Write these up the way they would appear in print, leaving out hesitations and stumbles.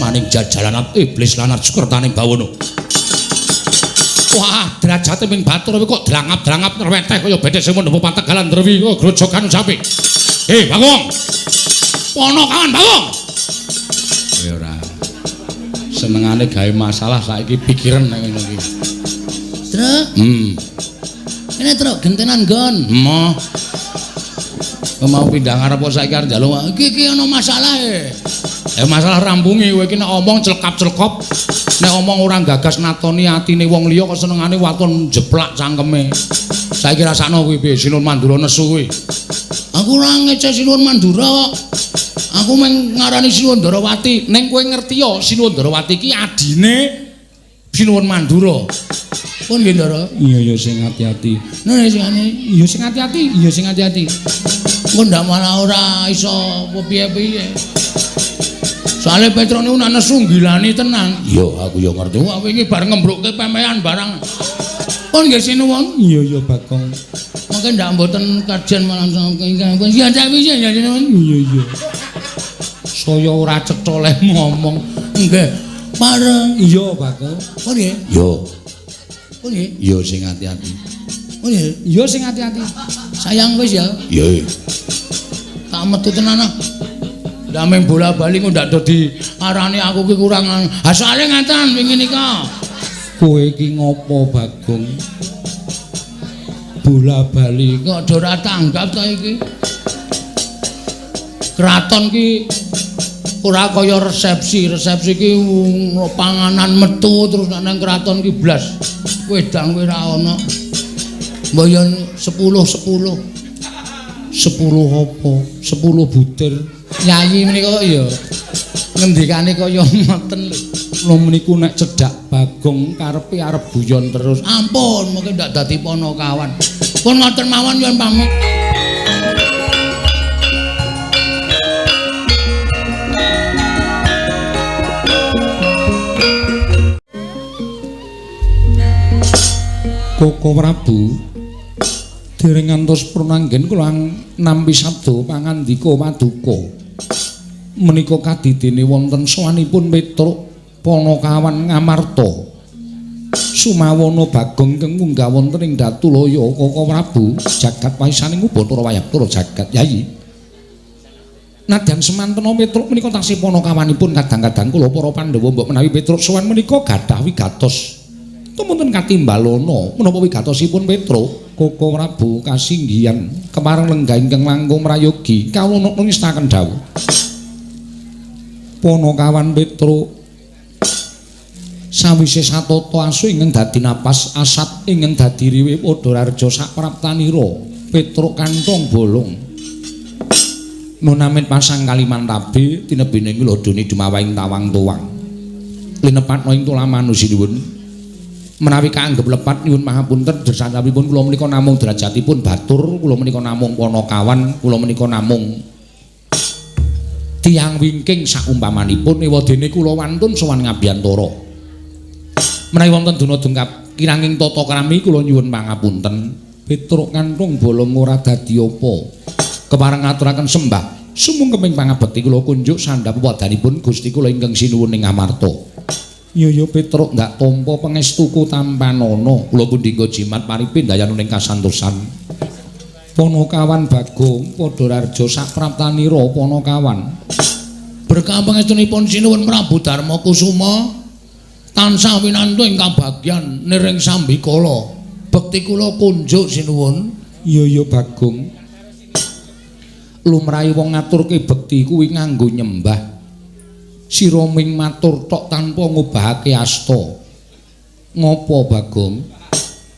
maning jajalan iblis lan sukertaning bawono. Wah, derajate ming batur kok drangap-drangap nerweteh kaya bedhe sing mundhep Pantegalan Drewi kok grojogan sapi. Bagong. Ponokawan Bagong. Ya ora. Senengane gawe masalah saiki pikiran nang ngene iki. Truk. Ini truk gentenan gon. Moh. Mau pindah ngarep saiki arep njaluk. Iki ana masalah e. Masalah rampungi kowe iki nek omong celkap-celkop. Nek omong ora gagas natoni atine wong liya kok senengane waton jeplak cangkeme. Saiki rasakno kuwi piye Sinuwun Mandura nesu kuwi. Aku ora ngece Sinuwun Mandura kok. Aku meng ngarani Sinuwun Darawati. Ning kowe ngerti ya Sinuwun Darawati iki adine Sinuwun Mandura. Pun nggih Ndara? Iya sing ati-ati. Nah sing iya sing ati-ati, iya sing ati-ati. Engko ndak malah ora iso piye-piye. Soale Petro niku nak nesu gilani tenan. Iya, aku ya ngerti. Wah, wingi bar ngembrukke pemean barang. Pun nggih Sinuwun? Iya Bagong. Mengke ndak mboten kajian malam ingkang. Ya tak piye ya Sinuwun? Iya. Saya ora cetha leh ngomong. Nggih. Pareng. Iya Bagong. Pun nggih? Iya. Pun nggih? Iya sing ati-ati. Pun nggih? Iya sing ati-ati. Sayang wis ya? Iya. Tak metu tenan. Dameng bola-bali kok ndak do diarani aku ki kurang asale ngaten wingi nika. Kowe iki ngopo Bagong? Bola-bali kok do ora tanggap ta iki? Kraton ki ora kaya resepsi ki panganan metu terus nang kraton ki blas wedang kowe ora ana. Mboyo 10 apa? 10 butir. Nyayi menika kok ya ngendikane kaya ngoten lho. Lho meniku nek cedhak Bagong karepe arep guyon terus. Ampun, mengke ndak dadi ponokawan. Pun ngoten mawon yen pamit. Koko Prabu dereng ngantos prananggen kula nampi sabda pangandika paduka menika kadidene wonten sowanipun Petruk Ponokawan Ngamarta Sumawana Bagong kang munggah wonten ing Datulaya Koko Prabu jagat waisaning Bathara Wayapura jagat Yayi nadyan semantena Petruk menika taksih ponokawanipun kadang-kadang kula para Pandhawa mbok menawi Petruk sowan menika gadhah wigatos tumunten katimbalana menapa wigatosipun Petruk Koko Prabu kasinggihan kemareng lenggah ingkang langkung mrayogi kawula ngestaken dawuh Ponokawan Petruk sawise satata asu ingkang dadi napas asat ingkang dadi riwe padha raja sapraptanira Petruk kantong bolong nunamin pasang Kalimantabe tinebene ngilodoni dumawaing tawang tuwang linepatna ing tulamanu sinuwun menawi kaanggep lepat nyuwun mahapunten dersanipun kula menika namung derajatipun batur kula menika namung ponokawan kula menika namung tiyang wingking saumpamanipun ewadene kula wantun sowan ngabiyantara menawi wonten duna dengkap kiranging tata krami kula nyuwun pangapunten Petruk kanthong bolong ora dadi apa kepareng ngaturaken sembah sumung keping pangabekti kula kunjuk sandhap wadanipun Gusti kula ingkang sinuwun ing Ngamarta. Iya Petruk ndak tampa pangestuku tampanana kula pundhingga jimat paripindhayan ing kasantosan. Ponokawan Bagong padha raja sapraptanira ponokawan. Berkah pangestunipun sinuwun Prabu Darma Kusuma tansah winantu ing kabagyan niring sambikala. Bekti kula kunjuk sinuwun. Iya Bagong. Lumrahe wong ngaturke bekti kuwi nganggo nyembah. Sira ming matur tok tanpa ngobahake asta. Ngopo Bagong?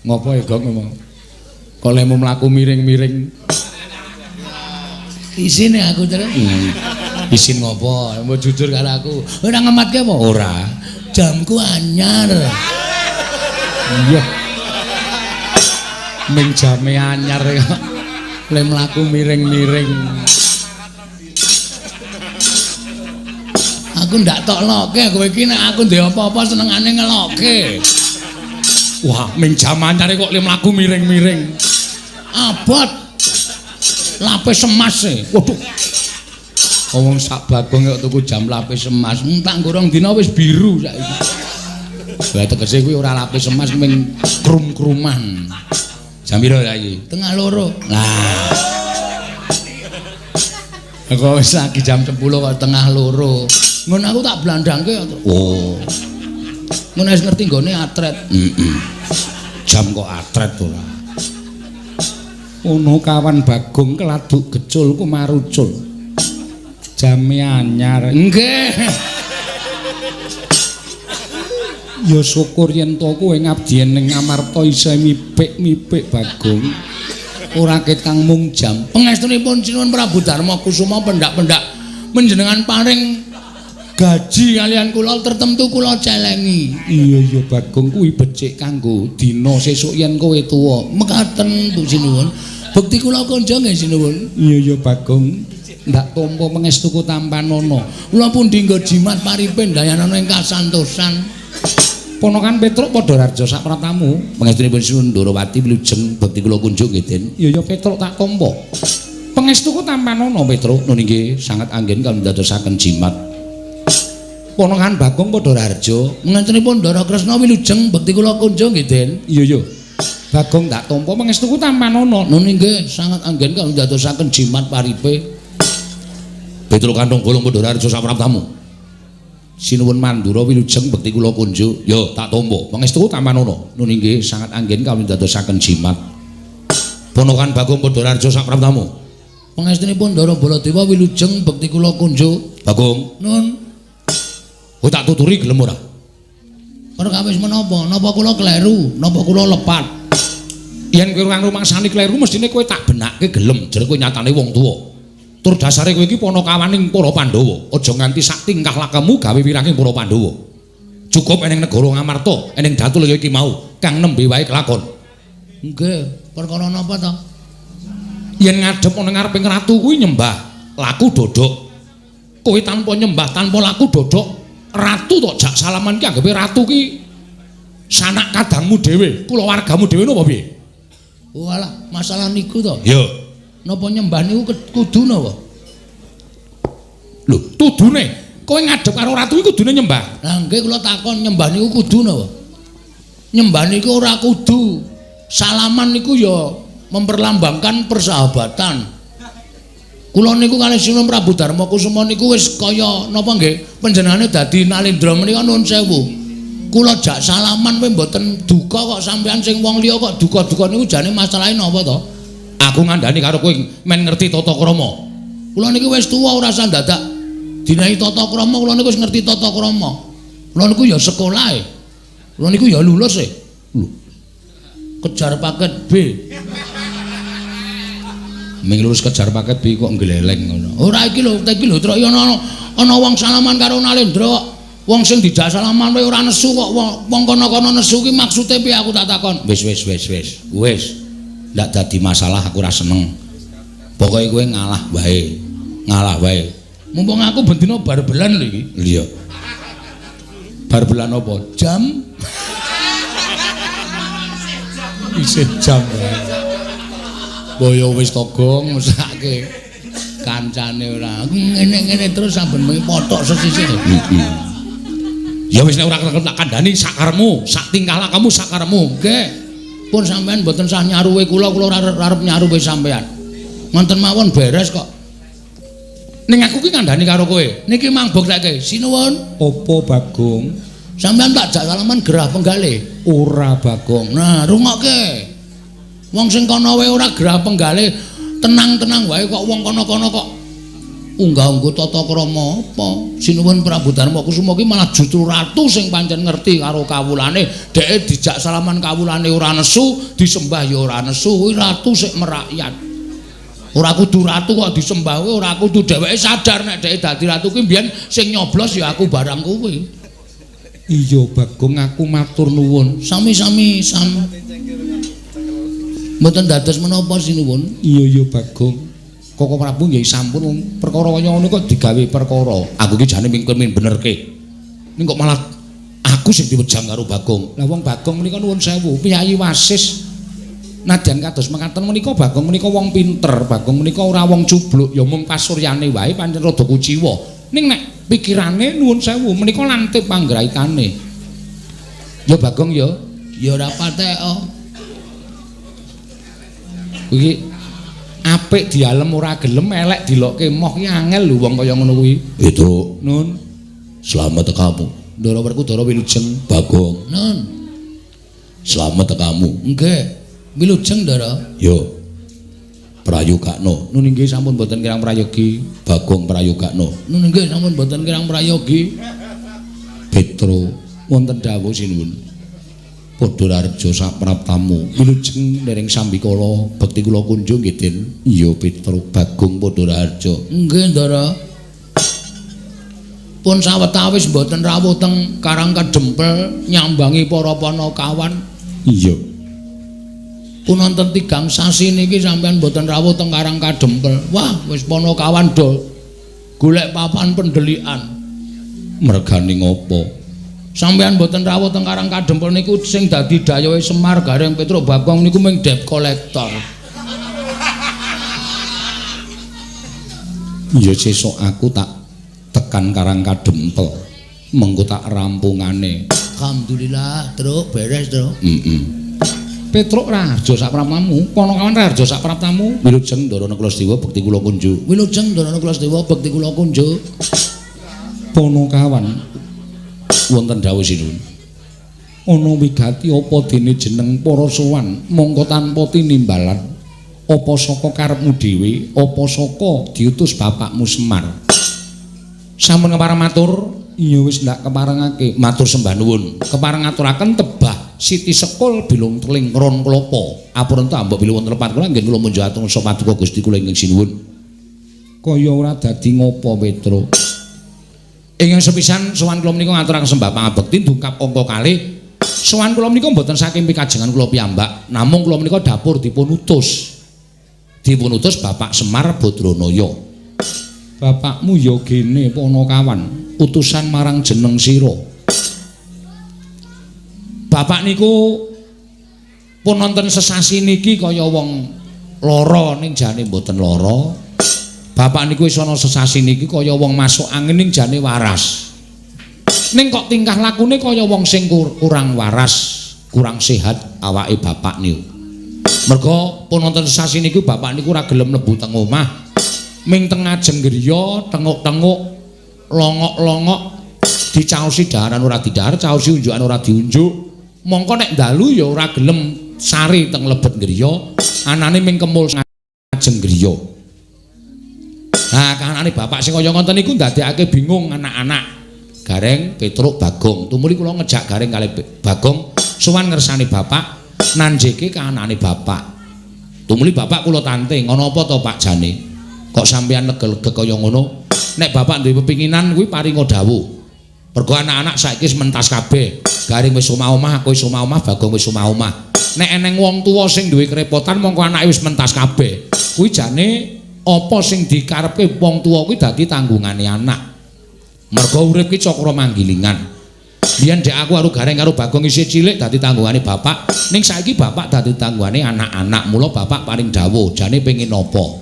Ngopo ya Gong memang? Kok lemu mlaku miring-miring. Isine aku terus. Isin ngopo? Mbok jujur karo aku. Ora ngematke apa? Ora. Jamku anyar. Iya. Ming jame anyar kok. Le mlaku miring-miring. Aku ndak tok loke kowe iki nek aku ndek apa-apa senengane ngeloke. Wah, ming jamanyare kok le mlaku miring-miring. Abot. Lapis emas e. Waduh. Wong sak Bagong kok tuku jam lapis emas, tak gorong dina wis biru saiki. Lah tegese kuwi ora lapis emas ming krum-kruman. Jam piro saiki? Tengah loro. Lah. Kok wis lagi jam 10 kok tengah loro. Ngono aku tak blandangke. Oh. Ngono wis ngerti nggone atret. Jam kok atret ora. Ono kawan Bagong keladuk gecul ku marucul. Jame anyar. Nggih. Ya syukur yen to kowe ngabdi ning Amarta isa mipik-mipik Bagong. Ora ket kang mung jam. Pangestunipun Sinuwun Prabu Darma Kusuma pendak-pendak menjenengan paring gaji kalian kula tertentu kula celengi. Iya Bagong kuwi becik kanggo dina sesuk yen kowe tuwa. Mekaten Bu Sinuwun. Bekti kula kanja nggih Sinuwun. Iya Bagong. Ndak tampa pangestuku tampanono. Kula pundi nggo jimat paripe dayanana ing kasantosan. Ponokan Petruk padha raja sak pratamu. Pangestunipun Sinuwun Ndarawati wilujeng bekti kula kunjuk nggih Den. Iya Petruk tak tampa. Pangestuku tampanono Petruk nun nggih sanget anggen kangge dadosaken jimat. Ponokan Bagong padha raja. Pangestunipun Ndara Kresna wilujeng bekti kula kunjuk nggih Den. Iya. Bagong tak tampa pangestuku tampanono. Nun nggih sanget anggen kangge dadosaken jimat paripe. Petruk kantong bolong padha raja sak pratamu. Sinuwun Mandura wilujeng bekti kula kunjuk. Ya tak tampa. Pangestuku tampanono. Nun inggih sangat anggen kami dadosaken jimat. Ponokan Bagong padha raja sak pratamu. Pangestunipun Ndara Baladewa wilujeng bekti kula kunjuk. Bagong. Nun. Kowe tak tuturi gelem ora? Perkawis menapa? Napa kula kleru? Napa kula lepat? Yen kowe kang rumangsani kleru mestine kowe tak benakke gelem. Jare kowe nyatane wong tuwa. Tur dasare kowe iki panakawaning para Pandhawa. Aja nganti sak tingkah lakumu gawe wiranging para Pandhawa. Cukup eneng negara Ngamarta, eneng Datul iki mau kang nembe wae kelakon. Nggih, perkara napa to? Yen ngadhep ana ngareping ratu kuwi nyembah laku dodok. Kowe tanpa nyembah, tanpa laku dodok, ratu tok jak salaman ki anggape ratu ki sanak kadangmu dhewe, kulawargamu dhewe napa piye? Walah, masalah niku to. Yo. Napa nyembah niku kudu napa? Lho, tudune kowe ngadhep karo ratu iku kudune nyembah. Lah nggih kula takon nyembah niku kudu napa? Nyembah niku ora kudu. Salaman niku ya memperlambangkan persahabatan. Kula niku kalih Sinuwun Prabu Darma Kusuma niku wis kaya napa nggih? Panjenengane dadi Nalendra menika nuwun sewu. Kula jak salaman kowe mboten duka kok sampean sing wong liya kok duka-duka niku jane masalahe napa to? Aku ngandani karo kowe men ngerti tata krama. Kula niki wis tuwa ora usah dadak dinahi tata krama, kula niku wis ngerti tata krama. Kula niku ya sekolahe. Kula niku ya lulus e. Lho. Kejar paket B. Ming lulus kejar paket B kok ngleleng ngono. Ora iki lho, iki lho Truk ana wong salaman karo Nalendra. Wong sing dijak salaman wae ora nesu kok wong kono-kono nesu ki maksude piye aku tak takon. Wis. Wis. Ndak dadi masalah aku ora seneng. Pokoke kowe ngalah wae. Mumpung aku bendina bar-belan lho iki. Iya. Bar-belan apa? Jam. Isih jam. Boyo wis togong mesake kancane ora. Ngene-ngene terus saben mengi potok sesisih. Ya wis nek ora tak kandhani sakarmu, sak tingkah lakumu sakarmu. Nggih. Pun sampean mboten sah nyaruwe kula ora arep nyaruwe sampean. Ngoten mawon beres kok. Ning aku ki ngandani karo kowe. Niki mang buktekke. Sinuwun. Apa Bagong? Sampean tak jak salaman gerah penggale. Ora Bagong. Nah, rungokke. Wong sing kono wae ora gerah penggale, tenang-tenang wae kok wong kono-kono kok unggah-ungguh tata krama apa? Sinuwun Prabu Darma Kusuma ki malah justru ratu sing pancen ngerti karo kawulane, dheke dijak salaman kawulane ora nesu, disembah ya ora nesu, kuwi ratu sik merakyat. Ora kudu ratu kok disembah kuwi ora kudu, dheweke sadar nek dheke dadi ratu kuwi mbiyen sing nyoblos ya aku barang kuwi. Iya Bagong aku matur nuwun. Sami-sami mboten dados menapa sinuwun? Iya Bagong. Koko Prabu nggih sampun perkara kaya ngono kok digawe perkara. Aku ki jane mingkun benerke. Ning kok malah aku sing diwejang karo Bagong. Lah wong Bagong menika nuwun sewu, piyayi wasis Nadyan kados mekaten menika Bagong menika wong pinter, Bagong menika ora wong cubluk, ya mung pasuryane wae pancen rada kuciwa. Ning nek pikirane nuwun sewu menika lantip panggraitane. Ya Bagong ya ora patheka. Iki apik dialem ora gelem elek dilokke moh ki angel lho wong kaya ngono kuwi. Itu. Nun. Selamat kamu. Ndara Werkudara wilujeng. Bagong. Nun. Selamat kamu. Nggih. Wilujeng Ndara. Yo. Prayogakno. Nun inggih sampun boten kirang prayogi. Bagong prayogakno. Nun inggih sampun boten kirang prayogi. Petro Wonten dawuh sinuwun. Padha raja sapraptamu wilujeng dereng sambikala bekti kula kunjung nggih Den. Iya Petro Bagong padha raja. Nggih Ndara. Pun sawetawis mboten rawuh teng Karang Kadempel nyambangi para panakawan. Iya. Pun wonten 3 sasi niki sampean mboten rawuh teng Karang Kadempel. Wah, wis panakawan do golek papan pendelikan. Mergane ngopo? Sampeyan mboten rawuh teng Karang Kadempel niku sing dadi dayohe Semar Gareng Petruk Bagong niku mung debt collector. Iya sesuk aku tak tekan Karang Kadempel. Mengko tak rampungane. Alhamdulillah, Truk, beres, Truk. Petruk Raharja sapraptamu, panakawan Raharja sapraptamu. Wilujeng Ndarana Kulasewa bekti kula kunjuk. Wilujeng Ndarana Kulasewa bekti kula kunjuk. Panakawan Wonten dawuh sinuwun. Ana wigati apa dene jeneng para sowan mongko tanpa tinimbalan apa saka karepmu dhewe apa saka diutus bapakmu Semar. Sampun kepareng matur. Iya wis ndak keparengake. Matur sembah nuwun. Kepareng ngaturaken tebah Siti Sekul bilung teling ron klapa. Apunten ambek bilih wonten lepat kula nggih kula munjuk atung sapa paduka Gusti kula ingkang sinuwun. Kaya ora dadi ngopo Petro. Ingkang sepisan sowan kula menika ngaturaken sembah pangabekti dungkap angka kalih. Sowan kula menika mboten saking pikajengan kula piyambak, namung kula menika dapur dipun utus. Dipun utus Bapak Semar Badranaya. Bapakmu ya gene panakawan, utusan marang jeneng sira. Bapak niku pun wonten sesasi niki kaya wong lara ning jane mboten lara. Bapak niku wis ana sesasi niki kaya wong masuk angin ning jane waras. Ning kok tingkah lakune kaya wong sing kurang waras, kurang sehat awake bapak niku. Merga pun wonten sesasi niku bapak niku ora gelem mlebu teng omah. Ming teng ajeng griya, tenguk-tenguk, longok-longok dicaosi daharan ora didahar, caosi unjukan ora diunjuk. Mongko nek dalu ya ora gelem sari teng lebet griya, anane ming kemul ajeng griya. Nah, kahanane bapak sing kaya ngoten niku ndadekake bingung anak-anak. Gareng Petruk Bagong. Tumuli kula ngejak Gareng kalih Bagong sowan ngersani bapak, nanjeke kahanane bapak. Tumuli bapak kula tanting, ana apa to Pak jane? Kok sampeyan lega-lega kaya ngono? Nek bapak duwe pepinginan kuwi paringa dawuh. Mergo anak-anak saiki wis mentas kabeh. Gareng wis omah-omah, aku wis omah-omah, Bagong wis omah-omah. Nek eneng wong tuwa sing duwe kerepotan mongko anake wis mentas kabeh. Kuwi jane apa sing dikarepke wong tuwa kuwi dadi tanggungane anak. Mergo urip ki cakra manggilingan. Biyen dek aku karo Gareng karo Bagong isih cilik dadi tanggungane bapak, ning saiki bapak dadi tanggungane anak-anak. Mula bapak paring dawuh, jane pengin apa?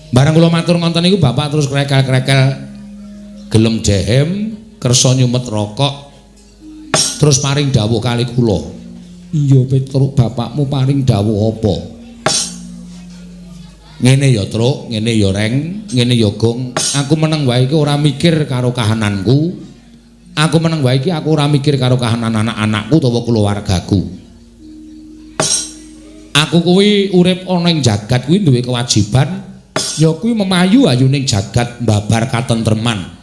Barang kula matur ngonten niku bapak terus krekel-krekel gelem jehem, kersa nyumet rokok. Terus paring dawuh kali kula. Iya Petruk, bapakmu paring dawuh apa? Ngene ya Truk, ngene ya Reng, ngene ya Gong. Aku meneng wae iki ora mikir karo kahananku. Aku meneng wae iki aku ora mikir karo kahanan anak-anakku utawa keluargaku. Aku kuwi urip ana ing jagat kuwi duwe kewajiban ya kuwi memayu ayu ning jagat mbabar katentreman.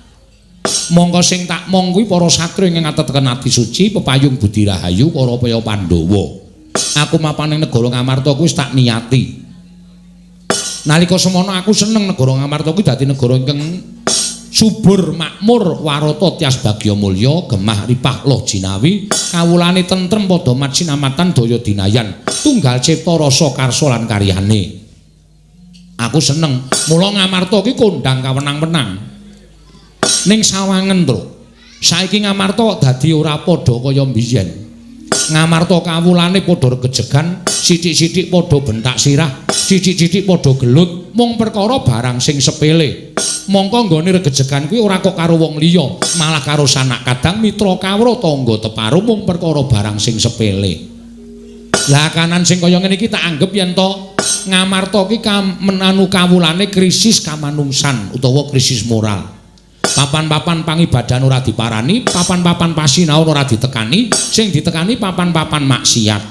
Monggo sing tak mong kuwi para satri ing ngateteken ati suci pepayung budi rahayu para paya Pandhawa. Aku mapan ing negara Ngamarta kuwi tak niati. Nalika semono aku seneng negara Ngamarta kuwi dadi negara ingkang subur makmur warata tias bagya mulya gemah ripah loh jinawi kawulane tentrem padha mat sinamatan daya dinayan tunggal cipta rasa karsa lan karyane. Aku seneng mula Ngamarta ki kondang kawenang-wenang ning sawangen Truk. Saiki Ngamarta dadi ora padha kaya mbiyen. Ngamarta kawulane padha regejegan, sithik-sithik padha bentak sirah, sithik-sithik padha gelut, mung perkara barang sing sepele. Mongko nggone regejegan kuwi ora kok karo wong liya, malah karo sanak kadang mitra kawruh tangga teparu mung perkara barang sing sepele. Lah kanan sing kaya ngene iki tak anggap yen to Ngamarta ki menanu kawulane krisis kamanungsan utawa krisis moral. Papan-papan pangibadan ora diparani, papan-papan pasinaon ora ditekani, sing ditekani papan-papan maksiat.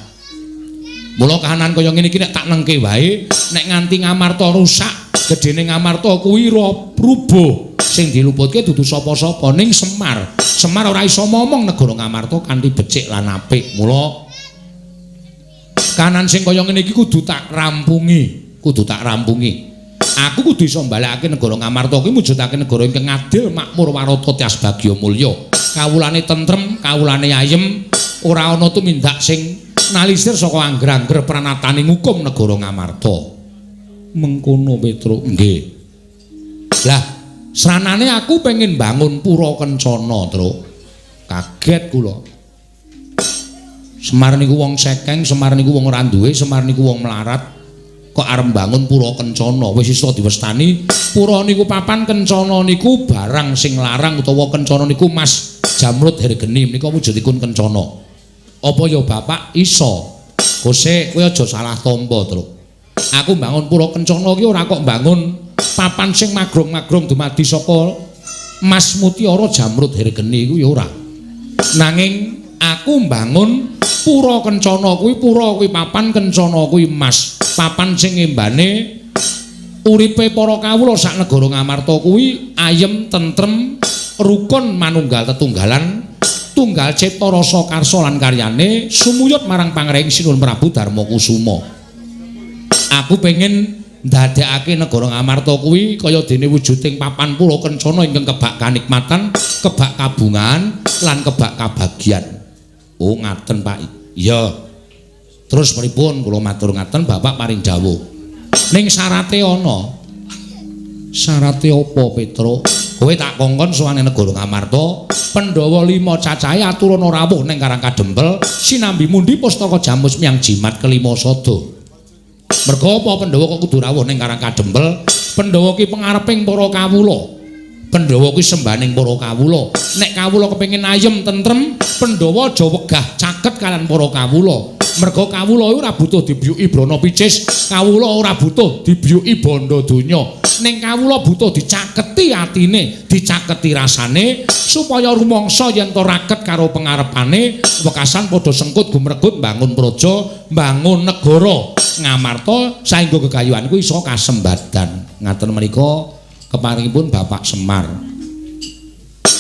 Mula kahanan kaya ngene iki nek tak nengke wae, nek nganti Ngamarta rusak, gedene Ngamarta kuwi rubuh. Sing diluputke dudu sapa-sapa ning Semar. Semar ora iso momong negara Ngamarta kanthi becik lan apik. Mula kanan sing kaya ngene iki kudu tak rampungi, Aku kudu iso mbalekake negara Ngamarta kuwi mujudake negara ingkang adil, makmur, warata, tias bagya mulya. Kawulane tentrem, kawulane ayem, ora ana tumindak sing nalisir saka angger-angger pranataning hukum negara Ngamarta. Mengkono Petruk, nggih. Lah, sranane aku pengen bangun pura kencana, Truk. Kaget kula. Semar niku wong sekeng, Semar niku wong ora duwe, Semar niku wong melarat. Kok arep bangun pura kencana, wis iso diwestani. Pura niku papan, kencana niku barang sing larang utawa kencana niku Mas Jamrut Hergeni menika wujudipun kencana. Apa ya Bapak iso? Kose kowe aja salah tampa, Truk. Aku bangun pura kencana ki ora kok bangun papan sing magrong-magrong dumadi saka Mas Mutiara Jamrut Hergeni iku ya ora. Nanging aku bangun pura kencana kuwi, pura kuwi papan, kencana kuwi Mas. Papan sing ngembane uripe para kawula sak negara Ngamarta kuwi ayem, tentrem, rukun, manunggal tetunggalan, tunggal cipta rasa karsa lan karyane sumuyut marang Pangraing Sinuhun Prabu Darmakusuma. Aku pengen ndadekake negara Ngamarta kuwi kaya dene wujuding papan pura kencana ingkang kebak kanikmatan, kebak kabungan lan kebak kabagyan. Oh ngaten Pak. Iya. Terus pripun kula matur ngaten Bapak paring dawuh. Ning syarate ana. Syarate apa Petruk? Kowe tak kongkon sowane negara Ngamarta, Pandhawa 5 cacahe aturana rawuh ning Karang Kadempel, sinambi mundi pustaka jamus miyang jimat kelima sada. Merga apa Pandhawa kok kudu rawuh ning Karang Kadempel? Pandhawa ki pangareping para kawula. Pandhawa kuwi sembaning para kawula. Nek kawula kepengin ayem tentrem, Pandhawa aja wegah caket kalian para kawula. Merga kawula ora butuh dibiyuki brana picis, kawula ora butuh dibiyuki bondo donya. Ning kawula butuh dicaketi atine, dicaketi rasane supaya rumangsa yen to raket karo pangarepane, wekasan padha sengkut gumregut bangun praja, bangun negara Ngamarta saengga gegayuhan kuwi iso kasembadan. Ngaten menika keparingipun Bapak Semar.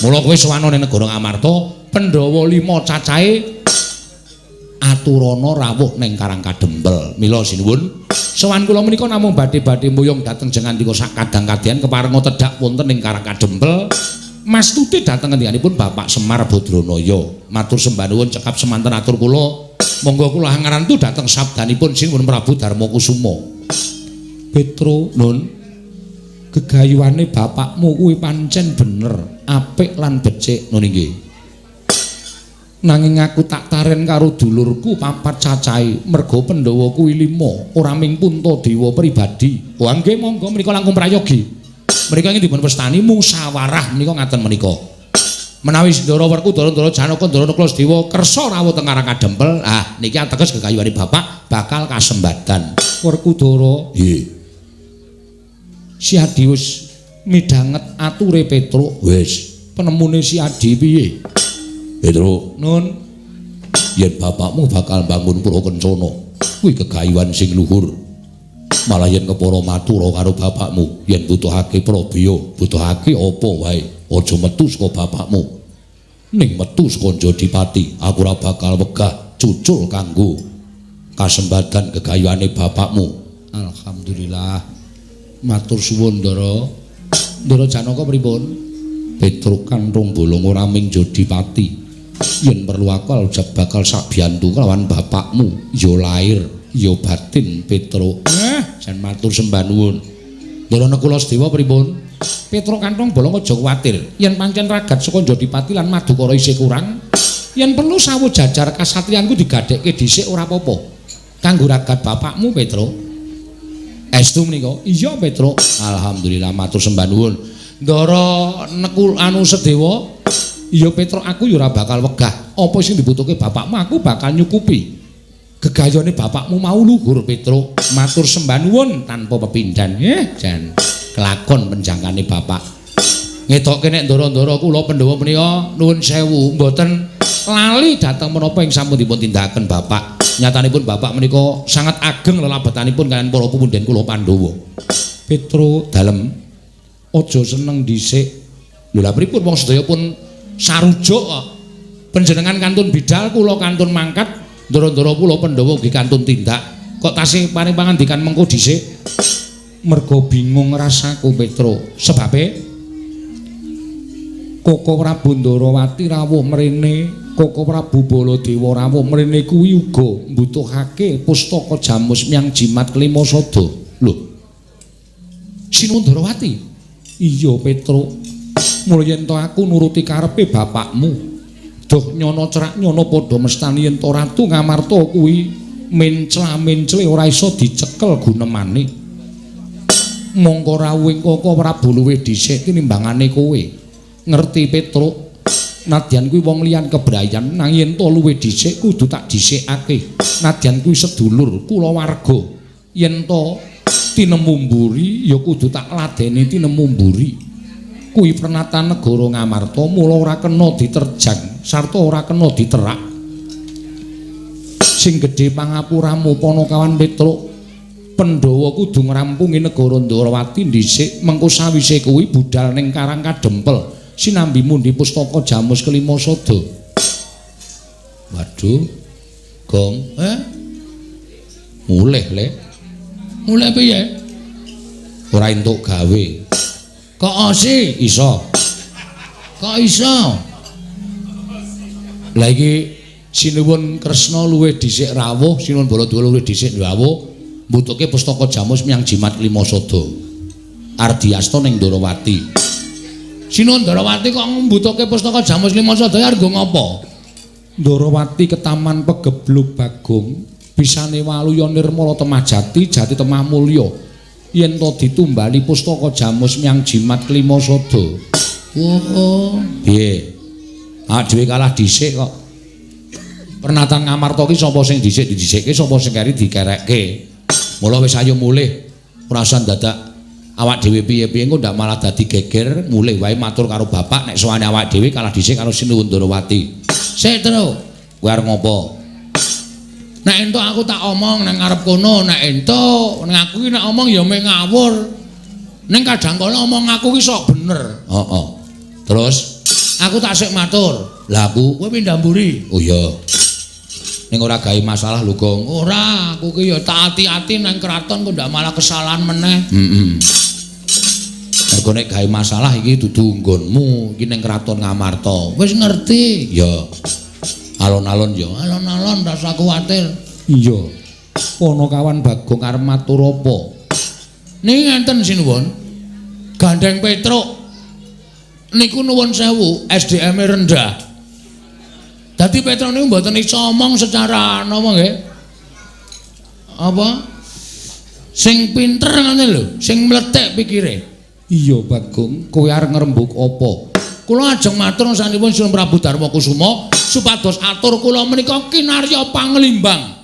Mula kowe sowan ning negara Ngamarta, Pandhawa 5 cacahe aturana rawuh ning Karang Kadempel. Mila sinuwun, sowan kula menika namung badhe-badhe muyung dhateng jengandika sak kadang-kadang keparenga tedhak wonten ing Karang Kadempel. Mastuti dhateng ngendikanipun Bapak Semar Badranaya. Matur sembah nuwun cekap semanten atur kula. Monggo kula hangarantu dhateng sabdanipun Sinuhun Prabu Darmakusuma. Petruk, Nun. Gegayuhane bapakmu kuwi pancen bener, apik lan becik, Nun nggih. Nanging aku tak taren karo dulurku papat cacahe, merga Pandhawa kuwi 5, ora ming Puntadewa pribadi. Oh nggih monggo menika langkung prayogi. Menika ing dipun pestani musyawarah menika ngaten menika. Menawi Sindara Werku, Ndara Janaka, Ndara Klasdewa kersa rawuh teng Karang Kadempel, ah niki ateges gegayuhane bapak bakal kasembadan. Werkudara, nggih. Si Adi wis midhanget ature Petruk. Wis, penemune si Adi piye? Petruk, Nun, yen bapakmu bakal bangun pura kencana, kuwi gegayuhan sing luhur. Malah yen kepara matur karo bapakmu, yen butuhake Prabeya, butuhake apa wae, aja metu saka bapakmu. Ning metu saka Jodipati, aku ora bakal wegah cucul kanggo kasembadan gegayuhane bapakmu. Alhamdulillah. Matur suwun, Ndara. Ndara Janaka pripun? Petruk kanthong bolong ora ming Jodipati. Yen perlu aku bakal sak biyantu kelawan bapakmu, ya lahir, ya batin Petruk. Jan matur sembah nuwun. Ndara Klasdewa pripun? Petruk kanthong bolong aja kuwatir. Yen pancen ragat saka Jodipati lan Madukara isih kurang, Yen perlu sawu jajar kasatriyanku digadhekke dhisik ora apa-apa. Kanggo ragat bapakmu Petro. Estu menika? Iya Petro. Alhamdulillah matur sembah nuwun. Ndara nekul anu sedewa. Iya Petro aku ya ora bakal wegah. Apa sing dibutuhke bapakmu aku bakal nyukupi. Gegayane bapakmu mau luhur Petro. Matur sembah nuwun tanpa pepindhan. Jan kelakon penjangkane bapak. Ngetokke nek ndara-ndara kula Pandhawa menika nuwun sewu mboten lali dhateng menapa ing sampun dipun tindakaken bapak. Nyatanipun bapak menika sangat ageng lelabetanipun kaliyan para pupunden kula Pandhawa. Petro dalem aja seneng dhisik. Lha pripun wong sedaya pun sarujuk kok. Panjenengan kantun bidal kula kantun mangkat, ndara-ndara kula Pandhawa ugi kantun tindak. Kok tasih paring pangandikan mengko dhisik? Mergo bingung rasaku Petro. Sebabe Koko Prabu Ndarawati rawuh mrene, Koko Prabu Baladewa rawuh mrene kuwi uga mbutuhake pustaka Jamus Myang Jimat Klimasada. Lho. Sinuwun Ndarawati. Iya Petro. Mula yen to aku nuruti karepe bapakmu. Duh nyono cerak nyono padha mestani yen to Ratu Ngamarta kuwi mencla-mencle ora iso dicekel gunemane. Mongko rawuhing Koko Prabu luwih dhisik tinimbangane kowe. Ngerti Petro, nadyan kuwi wong liyan kebrayan nanging yen to luwih dhisik kudu tak dhisikake. Nadyan kuwi sedulur kula warga. Yen to tinemu mburi ya kudu tak ladeni tinemu mburi. Kuwi pernatan negara Ngamarta mula ora kena diterjang sarta ora kena diterak. Sing gedhe pangapuramu Panakawan Petro. Pandhawa kudu ngrampungi negara Ndarawati dhisik mengko sawise kuwi budal ning Karang Kadempel. Sinambi mundi pustaka Jamus Klimasada. Waduh. Gong, mulih, Le. Mulih piye? Ora entuk gawe. Kok ose iso? Kok iso? Lah iki sinuwun Kresna luwih dhisik rawuh, sinuwun Baladewa luwih dhisik rawuh, mbutuhke pustaka Jamus Myang Jimat Klimasada. Ardiasta ning Ndarawati. Sinuwun Ndarawati kok mbutuhke pustaka Jamus Klimasada argo ngopo? Ndarawati ke Taman Pegebluk Bagong, bisane waluya nirmala temajati jati temah mulya. Yen to ditumbali pustaka Jamus Myang Jimat Klimasada. Oh, piye? Dhewe kalah dhisik kok. Pernatan Ngamarta ki sapa sing dhisik didhisikke, sapa sing keri dikerekke. Mula wis ayo mulih. Ora usah dadak awak dhewe piye-piye engko ndak malah dadi geger, mulih wae matur karo bapak nek sowane awak dhewe kalah dhisik karo Sinuwun Ndarawati. Sik tru, kowe arep ngopo? Nek entuk aku tak omong nang ngarep kono, nek entuk nek aku ki nek omong ya mek ngawur. Ning kadang kala omong aku ki sok bener. Heeh. Terus aku tak sik matur. Lah aku kowe pindah mburi. Oh iya. Ning ora gawe masalah lho, Gong. Ora, aku ki ya tak ati-ati nang kraton kok ndak malah kesalahan meneh. Mergo nek gawe masalah iki dudu nggonmu, iki ning kraton Ngamarta. Wis ngerti? Ya. Alon-alon ya. Alon-alon ora usah kuwatir. Iya. Panakawan Bagong arep matur apa? Niki ngenten sinuwun. Gandeng Petruk. Niku nuwun sewu, SDM-e rendah. Dadi Petruk niku mboten iso omong secara napa nggih? Apa? Sing pinter ngene lho, sing mlethek pikire. Iya Bagong, kowe arep ngrembug apa? Kula ajeng matur sanipun Sinuwun Prabu Darmakusuma supados atur kula menika kinarya panglimbang.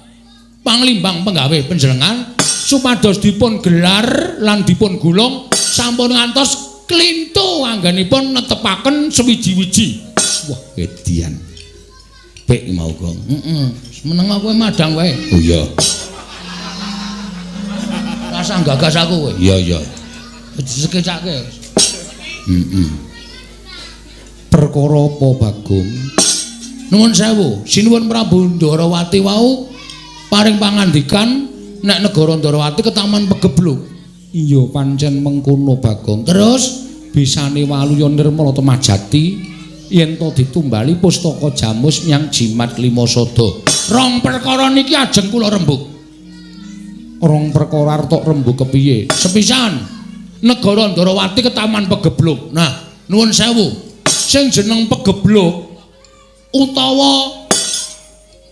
Panglimbang penggawe panjenengan supados dipun gelar lan dipun gulung sampun ngantos klintu anggenipun netepaken swiji-wiji. Wah, edian. Pek mau, Gong. Meneng kowe madang wae. Oh iya. Rasa gagas aku kowe. Iya, iya. Disekecake. Perkara apa, Bagong? Nuwun sewu, Sinuwun Prabu Ndarawati wau paring pangandikan nek negara Ndarawati ke Taman Pegebluk. Iya pancen mengkono Bagong. Terus bisane waluya nirmala temajati yen to ditumbali pustaka Jamus Myang Jimat Klimasada. Rong perkara niki ajeng kula rembug. Rong perkara artok rembug kepiye? Sepisan negara Ndarawati ke Taman Pegebluk. Nah, nuwun sewu. Sing jeneng Pegebluk utawa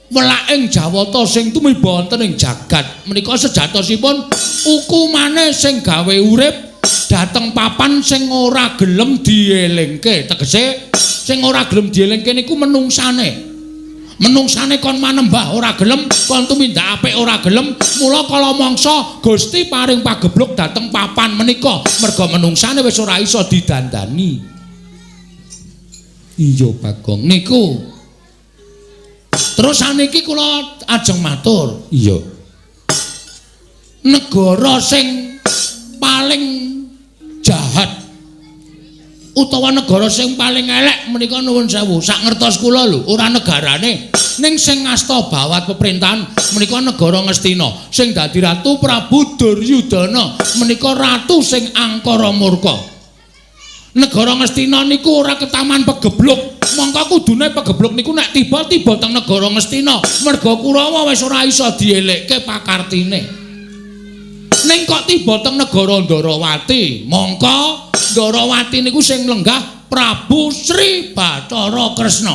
welaking Jawata sing tumiba wonten ing jagat menika sejatosipun ukumane sing gawe urip dhateng papan sing ora gelem dielingke. Tegese sing ora gelem dielingke niku menungsane kon manembah ora gelem, kon tumindak apik ora gelem, mula kala mangsa Gusti paring pagebluk dhateng papan menika merga menungsane wis ora iso didandani. Iya Bagong niku. Terus saniki kula ajeng matur. Iya. Negara sing paling jahat utawa negara sing paling elek menika nuwun sewu sak ngertos kula lho ora negarane ning sing ngasta bawat pemerintahan menika negara Ngastina sing dadi ratu Prabu Duryudana menika ratu sing angkara murka. Negara Ngastina niku ora ketaman pegebluk mongko kudune pegebluk niku nek tiba-tiba teng negara Ngastina merga Kurawa wis ora iso dielekke pakartine. Ning kok tiba teng negara Ndarawati mongko Ndarawati niku sing lenggah Prabu Sri Bathara Kresna.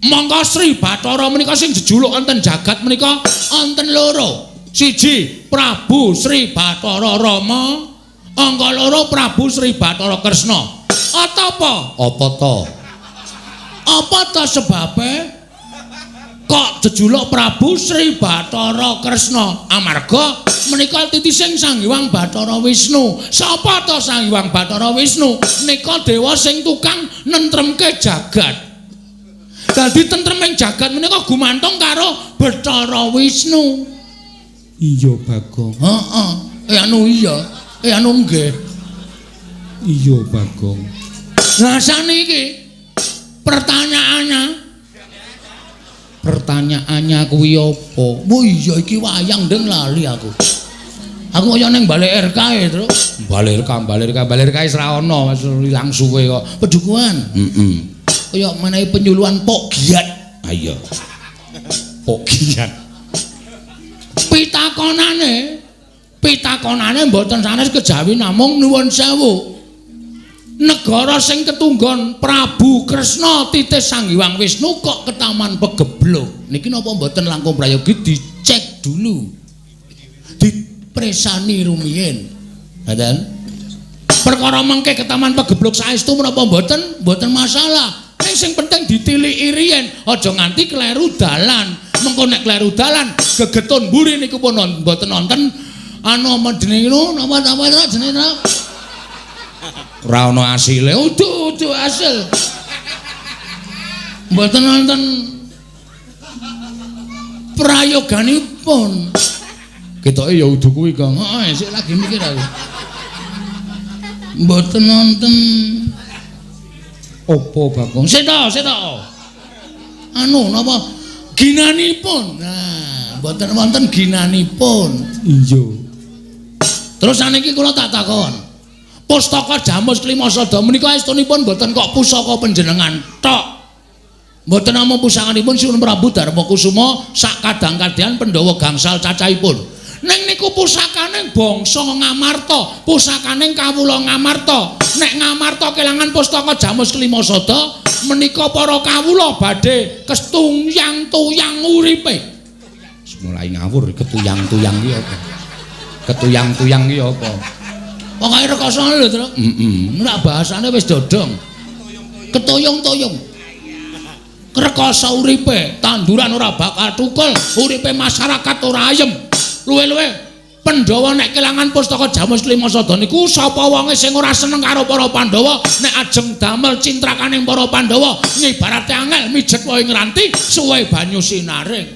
Mongko Sri Bathara menika sing jejuluk wonten jagat menika wonten loro. Siji Prabu Sri Bathara Rama, angka loro Prabu Sri Bathara Kresna. Apa? Apa to? Apa to sebabe kok jejuluk Prabu Sri Bathara Kresna? Amarga menika titising Sang Hyang Bathara Wisnu. Sapa to Sang Hyang Bathara Wisnu? Nika dewa sing tukang nentremke jagat. Dadi tentreming jagat menika gumantung karo Bathara Wisnu. Iya Bagong. Heeh. Anu iya. Anu nggih. Iya Bagong. Lah saniki pertanyaannya kuwi apa? Oh iya iki wayang ndeng lali aku. Aku kaya ning balik RK e, Tru. Balik RK wis ra ono, wis ilang suwe kok. Pedukuhan. Kaya menehi penyuluhan Pok Giat. Ha iya. Pok Giat. Pitakonane mboten sanes kejawi namung nuwun sewu. Negara sing ketunggon Prabu Kresna titis Sang Hyang Wisnu kok ketaman pegebluk. Niki napa mboten langkung prayogi dicek dulu. Dipresani rumiyin. Ngoten. Perkara mengke ketaman pegebluk saestu menapa mboten masalah. Ning sing penting ditiliki riyen, aja nganti kleru dalan. Mengko nek kleru dalan gegetun mburi niku pun mboten wonten anu jenenge napa jenenge ora ana asile. Udu asil. Mboten wonten prayoganipun. Ketoke ya udu kuwi, Kang. Heeh, sik lagi mikir aku. Mboten wonten apa Bagong? Seta. Anu napa ginanipun. Nah, mboten wonten ginanipun. Iya. Terus saniki kula tak takon. Pustaka Jamus Klimasada menika estunipun mboten kok pusaka panjenengan tok. Mboten namung pusakanipun Sunan Prabu Darmakusuma sak kadang-kadang Pandhawa gangsal cacahipun. Ning niku pusakane bangsa Ngamarta, pusakane kawula Ngamarta. Nek Ngamarta kelangan pustaka Jamus Klimasada menika para kawula badhe ketuyang-tuyang uripe. Mulai ngawur ketuyang-tuyang ki apa? Ketuyang-tuyang ki apa? Pokoke rekoso lho, Tru. Nek bahasane wis dodong. Ketoyong-toyong. Rekoso uripe, tanduran ora bakal tukul, uripe masyarakat ora ayem. Luwe-luwe Pandhawa nek kelangan pustaka Jamus Klimasada niku sapa wonge sing ora seneng karo para Pandhawa nek ajeng damel cintrakaning para Pandhawa ngibarate angel mijet wae ngranti suwe banyu sinaring.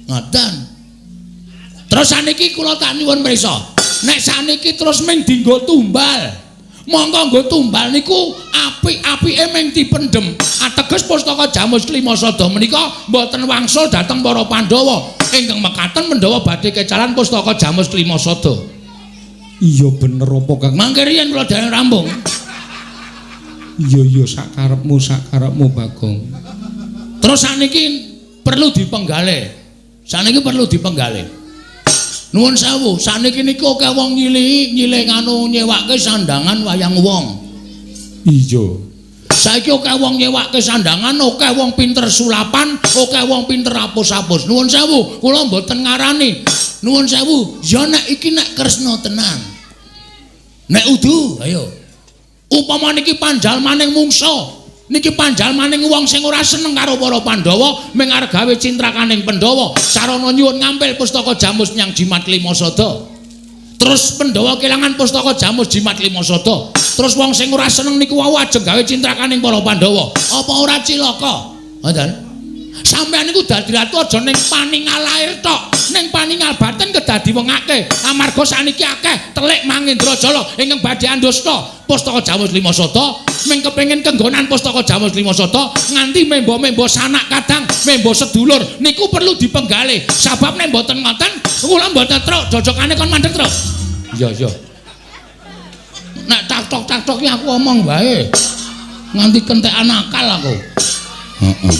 Ngoten. Terus saniki kula tak nyuwun prisa. Nek saniki terus ming dienggo tumbal. Monggo nggo tumbal niku apik-apike ming dipendhem. Ateges pustaka Jamus Klimasada menika mboten wangsul dhateng para Pandhawa. Ingkang mekaten Pandhawa badhe kecalan pustaka Jamus Klimasada. Iya bener apa Kang? Mangke riyen kula dhewe rampung. Iya sakarepmu Bagong. Terus saniki perlu dipenggalih. Nuwun sewu, saniki niku akeh wong nyilih anu nyewake sandangan wayang wong. Iya. Saiki akeh wong nyewake sandangan, akeh wong pinter sulapan, akeh wong pinter apus-apus. Nuwun sewu, kula mboten ngarani. Nuwun sewu, ya nek iki nek Kresna tenan. Nek udu, ayo. Upama niki panjalmaning mungsa, niki panjalmaning wong sing ora seneng karo para Pandhawa, mung arep gawe cintrakaning Pandhawa, sarana nyuwun ngampil pustaka Jamus nyang Jimat Limasada. Terus Pandhawa kelangan pustaka Jamus Jimat Limasada. Terus wong sing ora seneng niku wau ajeng gawe cintrakaning para Pandhawa. Apa ora cilaka? Ngoten. Sampeyan niku dadi ratu aja ning paningal lair tok, ning paningal batin kedadi wong akeh. Amarga saniki akeh telik Mangendrajala ingkang badhe andosta pustaka Jamus Limasada, ming kepengin kenggonan pustaka Jamus Limasada nganti membo-membo sanak kadang, membo sedulur niku perlu dipenggalih. Sabab nek mboten ngoten, kula mboten truk jojokane kon mandeg truk. Iya, iya. Nek tak-tok-tak-tok aku omong wae. Nganti kentekan akal aku. Heeh.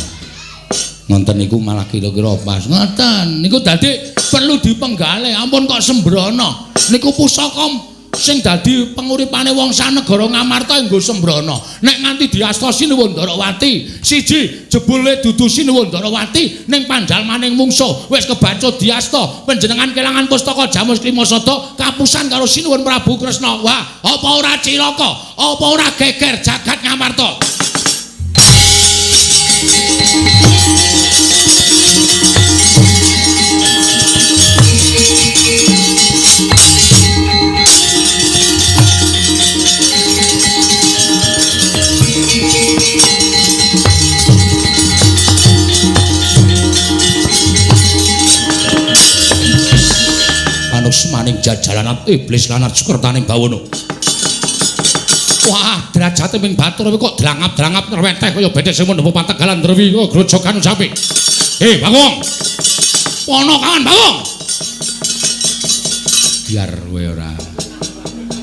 Nonton niku malah kira-kira pas. Ngoten. Niku dadi perlu dipenggalih. Ampun kok sembrono. Niku pusaka sing dadi penguripane wong sanegara Ngamarta nggo sembrono. Nek nganti diasta Sinuwun Ndarawati, siji jebule dudu Sinuwun Ndarawati ning panjalmaning mungsuh wis kebacut diasta panjenengan kelangan pustaka Jamus Limasada kapusan karo Sinuwun Prabu Kresna. Wah, apa ora cilaka? Apa ora geger jagat Ngamarta? Maning jajalanat iblis lanat sukertaning bawono. Wah, derajate ping batur kok drangap-drangap nreweteh kaya bedhe sing mundhup pantegalan drewi kok grojokan sapi. Bagong. Ponokan Bagong. Biar kowe ora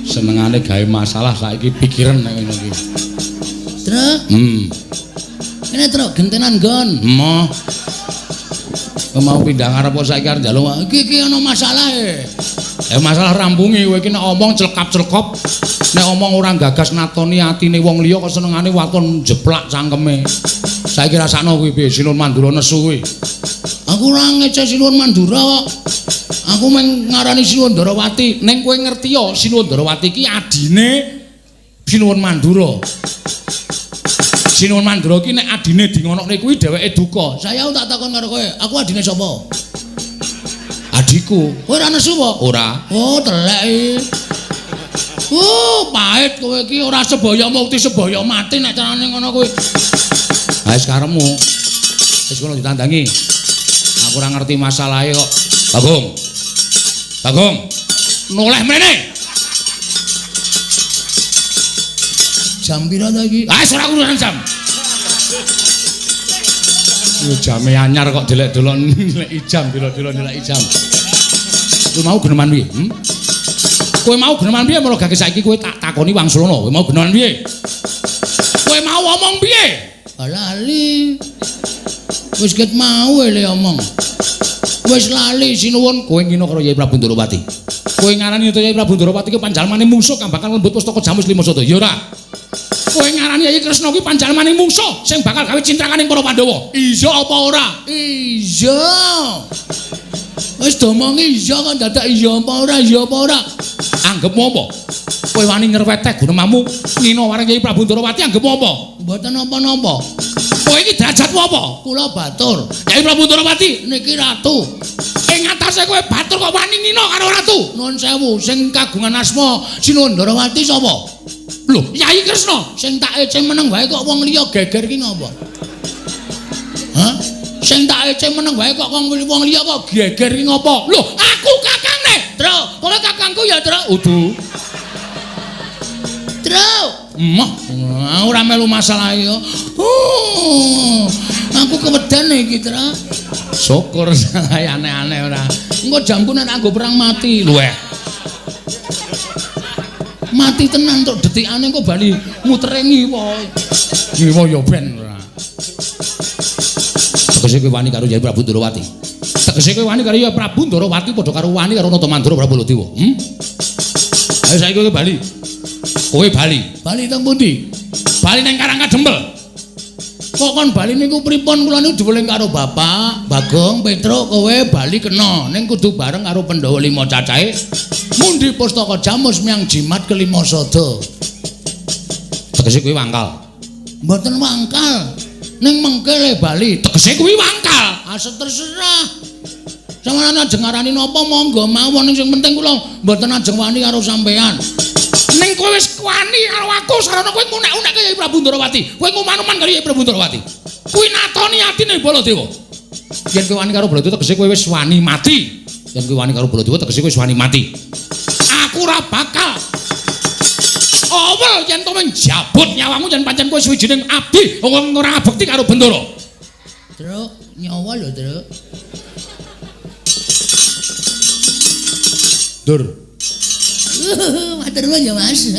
senengane gawe masalah saiki pikiran nek ngene iki. Truk. Kene truk gentenan nggon. Emoh. Mau pindah ngarep saiki arep njaluk iki ana masalah masalah rampungi kowe iki nek omong celkap-celkop nek omong ora gagas natoni atine wong liya kok senengane waton jeplak cangkeme saiki rasakno kuwi piye Sinuwun Mandura nesu kuwi aku ora ngece Sinuwun Mandura kok aku mung ngarani Sinuwun Ndarawati ning kowe ngerti ya Sinuwun Ndarawati iki adine Sinuwun Mandura Sinuwun Mandura ki nek adine dingonokne kuwi dheweke duka. Saya tak takon karo kowe, aku adine sapa? Adiku. Kowe ora nesu apa? Ora. Oh, telek iki. Pahit kowe iki ora sebaya mukti sebaya mati nek carane ngono kuwi. Ha wis karepmu. Wis kono ditandangi. Aku ora ngerti masalahe kok. Bagong. Bagong. Noleh mrene. Jam pira ta iki? Ah, ora urusan jam. Jame anyar kok delek-delok nilai jam, delok-delok nilai jam. Kowe mau geneman piye? Kowe mau geneman piye mulo gage saiki kowe tak takoni wangsulana. Kowe mau geneman piye? Kowe mau omong piye? Lali. Wis ket mau le omong. Wis lali Sinuwun kowe ngino karo Yai Prabu Ndarawati. Kowe ngarani Yai Prabu Ndarawati ki panjalmane mungsuh kang bakal lembut pustaka Jamus Limasada. Ya ora. Kowe ngarani Yai Kresna kuwi panjalmaning mungsuh sing bakal gawe cintrakaning para Pandhawa. Iya apa ora? Iya. Wis domong iya kan dadak iya apa ora? Iya apa ora? Anggepmu apa? Kowe wani nyreweteh gunemamu ngino wareng Yai Prabu Ndarawati anggepmu apa? Mboten napa-napa. Kowe iki derajatmu apa? Kula batur. Yai Prabu Ndarawati niki ratu. Ing atase kowe batur kok wani ngino karo ratu? Nuwun sewu, sing kagungan asma Sinuwun Ndarawati sapa? Lho, Yai Kresna, sing tak ece meneng wae kok wong liya geger ki ngapa? Hah? Sing tak ece meneng wae kok wong liya kok geger ki ngapa? Lho, aku kakangne. Tru, kowe kakangku ya, Tru. Udu. Tru. Emoh, ora melu masalah yo. Aku kewedan iki, Tru. Syukur aneh-aneh ora. Engko jamku nek anggo perang mati. Lho. Mati tenan tok detikane kok bali mutere ngiwa. Ngiwa ya ben ora. Tegese kowe wani karo Yai Prabu Ndarawati. Tegese kowe wani karo Yai Prabu Ndarawati padha karo wani karo Natamandura Prabu Baladewa. Ayo saiki kowe bali. Kowe bali. Bali teng pundi? bali ning Karang Kadempel. Kok kon bali niku pripun kula niku diweling karo Bapak Bagong Petruk kowe bali kena ning kudu bareng karo Pandhawa 5 cacahe mundi pustaka Jamus miyang jimat kelima sada. Tegese kuwi wangkal. Mboten wangkal. Ning mengkele bali Tegese kuwi wangkal. asa terserah. Sampeyan ajeng ngarani napa monggo mawon sing penting kula mboten ajeng wani karo sampean. Ning kowe wis wani karo aku sarana kowe ngunek-unekke Yai Prabu Ndarawati. Kowe nguman-uman karo Yai Prabu Ndarawati. Kuwi natoni atine Baladewa. Yen kowe wani karo Baladewa tegese kowe wis wani mati. Yen kowe wani karo Baladewa tegese kowe wis wani mati. Aku ora bakal awel yen to menjabut nyawamu yen pancen kowe suwijining abdi wong ora ngabekti karo Bendara. Truk nyawa lho, Truk. Dur. Matur nuwun ya, Mas.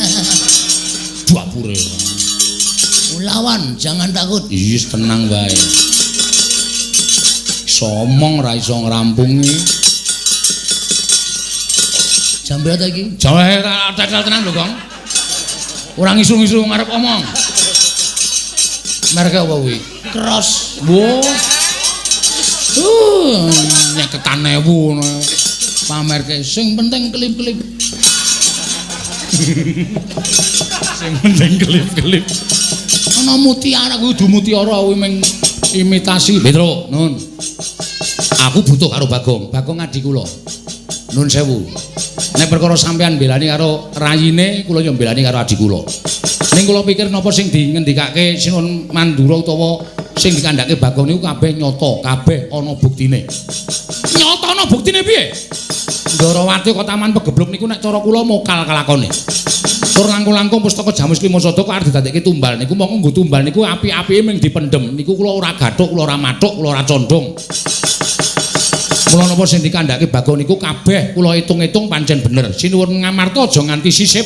Dapure. Lawan, jangan takut. Iya, tenang wae. Somong ra iso ngrampungi. Jam berapa iki? Jawa tenang lho, Kong. Ora ngisu-ngisu ngarep omong. Mereka apa kuwi? Cross. Wo. Nyeketan 1000 Pamerke sing penting klip-klip. Sing penting klip-klip. Ana mutiara kudu mutiara kuwi ming imitasi. Petro, nun. Aku butuh karo Bagong. Bagong adik kula. Nun sewu. Nek perkara sampean belani karo rayine, kula yo belani karo adik kula. Ning kula pikir napa sing dingendikake Sinuwun Mandura utawa sing dikandhake Bagong niku kabeh nyata, kabeh ana buktine. Nyata ana buktine piye? Ndarawati kok taman pegebluk niku nek cara kula mokal kelakone. Tur langkung-langkung pustaka Jamus Klima Sada kok arep didadekke tumbal niku mongko nggo tumbal niku api-apike ming dipendhem. Niku kula ora gathuk, kula ora mathuk, kula ora condong. Mula napa sing dikandhake Bagong niku kabeh kula itung-itung pancen bener. Sinuwun ngamarta aja nganti sisip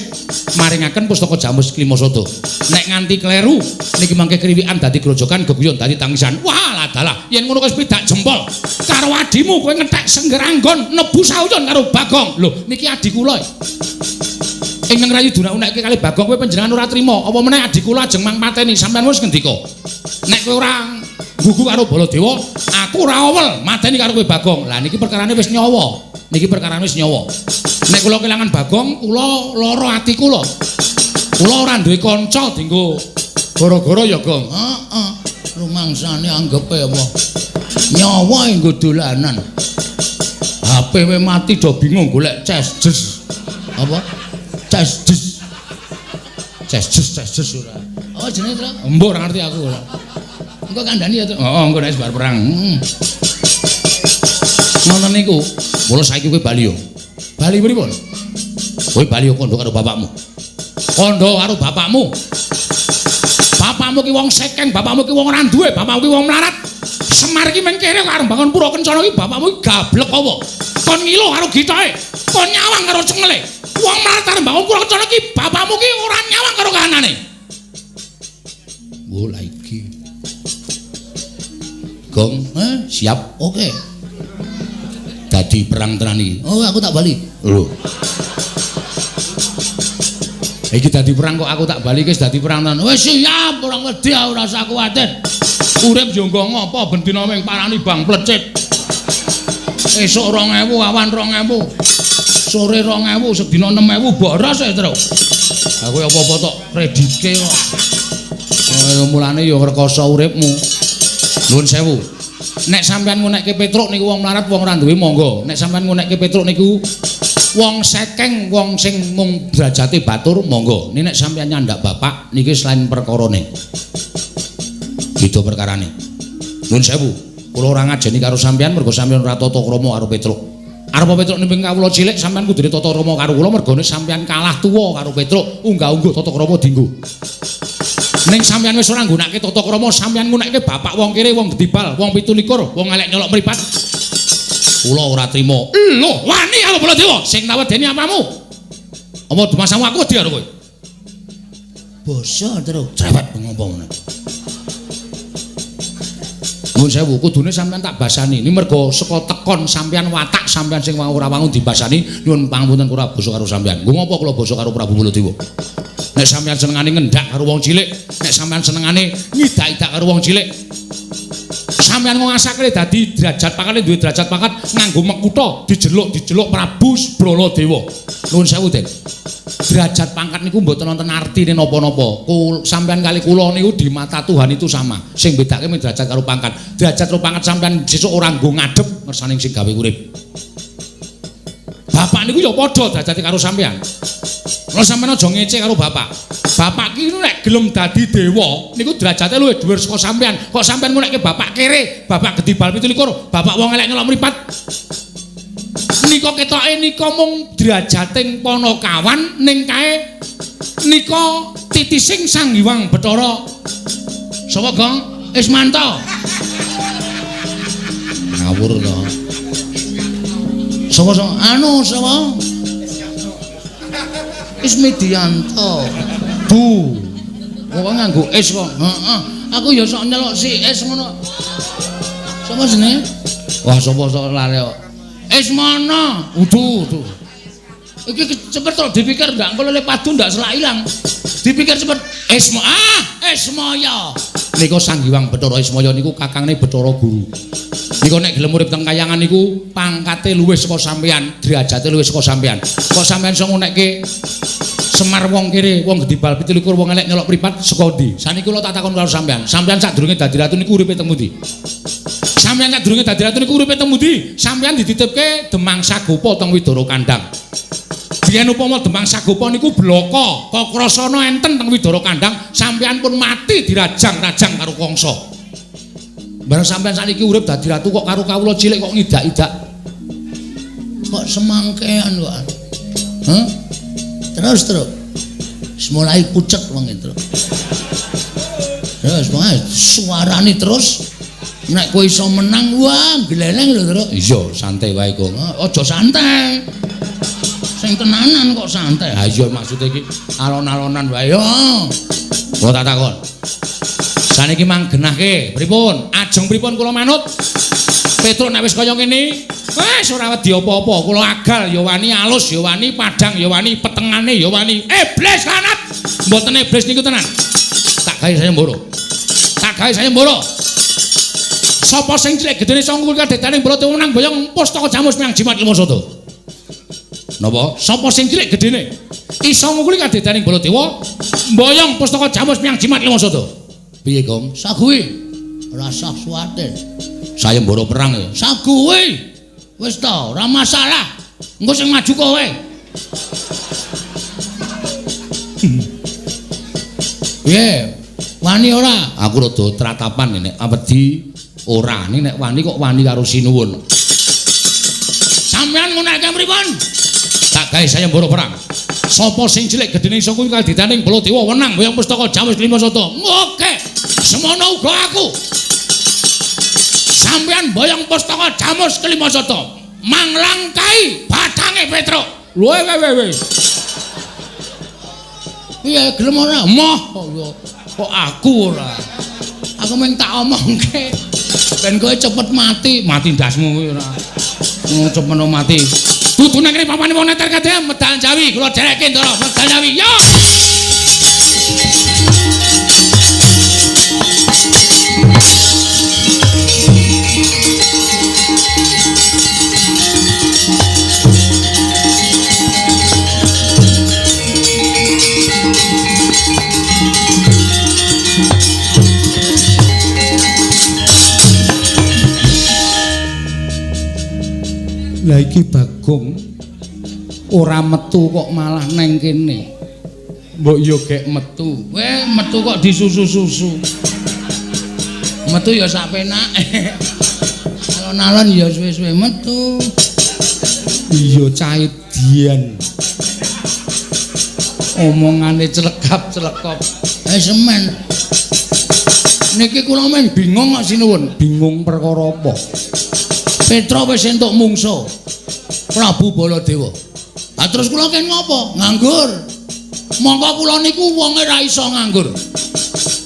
maringaken pustaka Jamus Klima Sada. Nek nganti kleru niki mangke kriwikan dadi grojokan geguyon dadi tangisan. Wah, ladalah yen ngono wis pidak jempol karo adimu kowe ngetek senggeranggon nebu sauyon karo Bagong. Lho, niki adik kula. Ingkang rayu dunak-unekke kali Bagong kowe panjenengan ora trima. Apa meneh adik kula ajeng mang mateni sampeyan wis ngendika. Nek kowe ora gugu karo Baladewa, aku ora awel mateni karo kowe Bagong. Lah niki perkarane wis nyawa. Niki perkarane wis nyawa. Nek kula kelangan Bagong, kula lara ati kula. Kula ora duwe kanca dienggo gara-gara ya, Gong. Heeh. Rumangsane anggepe apa? Nyawa nggo dolanan. HP we mati do bingung golek ces. Apa? Ces. Ces ora. Oh jenenge Truk. Mbok ora ngerti aku ora. Engko kandhani ya, Truk. Heeh, engko nek bar perang. Ngoten niku, mula saiki kowe bali yo. Bali pripun? Kowe bali yo kandha karo bapakmu. Kandha karo bapakmu. Bapakmu ki wong sekeng, bapakmu ki wong ora duwe, bapakmu ki wong melarat. Semar ki mengkene karo bangun Pura Kencana ki bapakmu ki gablek apa? Kon ngilo karo gitahe, kon nyawang karo cengele. Wong melarat karo bangun Pura Kencana ki bapakmu ki ora nyawang karo kahanane. Wo la iki. Gong, siap. Oke. Dadi perang tenan iki. Oh, aku tak bali. Lho. Iki dadi perang kok aku tak bali iki dadi perang tenan. Wis siap, ora wedi ora usah kuwatir. Urip yo nggo ngopo bendina ming parani bang plecit. Esuk 2000 awan 2000. Sore 2000 sedina 6000 boros e, Tru. Aku apa-apa tok kreditke kok. Mulane yo ngrekoso uripmu. Nuwun sewu. Nek sampean ngunekke Petruk niku wong melarat wong ora duwe monggo. Nek sampean ngunekke Petruk niku wong sekeng wong sing mung derajate batur monggo. Nek sampean nyandak bapak niki selain perkarane. Gitu perkarane. Nuwun sewu. Kula ora ngajeni karo sampean mergo sampean ora tata krama karo Petruk. Arepa Petruk nimping kawula cilik sampean kudu tata krama karo kula mergone sampean kalah tuwa karo Petruk. Unggah-ungguh tata krama dienggo. Ning sampeyan wis ora nggunakake tata krama, sampeyan nggunakake bapak wong kere, wong gedibal, wong 17, wong elek nyolok mripat. Kula ora trima. Lho, wani karo Baladewa sing tawedeni apamu? Apa dumasamu aku wedi karo kowe? Basa terus Cerewet ngopo meneh. Nuwun sewu, kudune sampeyan tak basani. Ini mergo saka tekon sampeyan watak sampeyan sing ora wangun dibasani, nyuwun pangapunten kula basa karo sampeyan. Nggo ngopo kula basa karo Prabu Baladewa? Nek sampeyan senengane ngendak karo wong cilik, nek sampeyan senengane ngidak-idak karo wong cilik. Sampeyan ngasake dadi derajat pangkate duwe derajat pangkat nganggo mekutha dijeluk Prabu Braladewa. Nuwun sewu, Den. Derajat pangkat niku mboten wonten artine napa-napa. Sampeyan kali kula niku di mata Tuhan itu sama. Sing bedake mung derajat karo pangkat. Derajat karo pangkat sampeyan sesuk ora nggo ngadep ngersane sing gawe urip. Bapak niku ya padha derajate karo sampeyan. Lha sampeyan aja ngece karo bapak. Bapak ki nek gelem dadi dewa niku derajate luwih dhuwur saka sampeyan. Kok sampeyan ngonekke bapak kere, bapak gedhi bal 17, bapak wong elek nyelok mripat. Nika ketoke nika mung derajating Panakawan ning kae nika titising Sang Hyang Bathara. Sapa, Gong? Ismanto. Ngawur to. Sapa? Anu sapa? Ismidianto. Bu. Kok nganggo es kok? Heeh. Aku ya sok nyelok si es ngono. Sapa jenenge? Wah, sapa sok lali kok. Esmana. Uduh. Iki cepet to dipikir ndak engko lele padu ndak selak ilang. Dipikir cepet Esmaya. Nika Sang Hyang Bathara Esmaya niku kakangne Bathara Guru. Nika nek gelem urip teng kayangan niku pangkate luwih saka sampeyan, derajate luwih saka sampeyan. Kok sampeyan iso ngonekke Semar wong kere, wong gedhi bal 17 wong elek nyelok pripat saka ndi? Saniki kula tak takon karo sampeyan. Sampeyan sadurunge dadi ratu niku uripe teng pundi? Sampeyan sadurunge dadi ratu niku uripe teng pundi? Sampeyan dititipke Demang Sagopa teng Widara Kandhang. Biyen upama Demang Sagopa niku blaka, Kakrasana enten teng Widara Kandhang, sampeyan pun mati dirajang-rajang karo Kangsa. Bareng sampeyan saniki urip dadi ratu kok karo kawula cilik kok ngidak-idak. Kok semangkean kok. Hah? Terus mulai pucet wong itu. Terus wae suarane terus nek kowe iso menang wah gleleng lho, Tru. Iya, santai wae kok. Aja santai. Sing tenanan kok santai. Ha iya maksude iki alon-alonan wae yo. Kok tak takon. Saniki manggenahke pripun? Ajeng pripun kula manut? Petruk nek wis kaya ngene, wis ora wedi apa-apa. Kula agal ya wani, alus ya wani, padang ya wani, petengane ya wani. Iblis lanat. Mboten iblis niku tenan. Tak gawe saya mboro. Sapa sing cilik gedene sangkul kadetaning Baladewa menang boyong pustaka jamus miang jimat lima soto. Napa? Sapa sing cilik gedene iso ngukuli kadetaning Baladewa boyong pustaka jamus miang jimat lima soto. Piye, Gong? Saguwe. Rasa suwaten. Sayembara perang ya. Saguwe. Wis to, ora masalah. Engko sing maju kowe. Piye? Wani ora? Aku rada tratapan nek wedi ora. Nek wani kok wani karo sinuwun. Sampeyan ngunake pripun? Tak gawe sayembara perang. Sapa sing cilik gedene iso kuwi kaditaning Baladewa wenang boyong pustaka jamus lima soto. Oke. Semono uga aku. Sampeyan boyong pustaka jamus kelima soto. Manglangkai batange Petruk. Luwe. Piye gelem ora? Moh kok aku ora. Aku mung tak omongke. Ben kowe cepet mati ndasmu kowe ora. Cepet mati. Dudu nang kene papane wong neter kadhe medal Jawi, kula dereke ndara medal Jawi. Yo. Lah iki Bagong ora metu kok malah neng kene. Mbok yo gek metu. Metu kok disusu-susu. Metu ya sak penake. Alon-alon ya suwe-suwe metu. Iya cahe dian. Omongane celekap-celekop. Semen. Niki kula men bingung kok sinuwun. Bingung perkara apa? Petra wis entuk mungsuh Prabu Baladewa. Lah terus kula ken ngopo? Nganggur. Mongko kula niku wonge ra iso nganggur.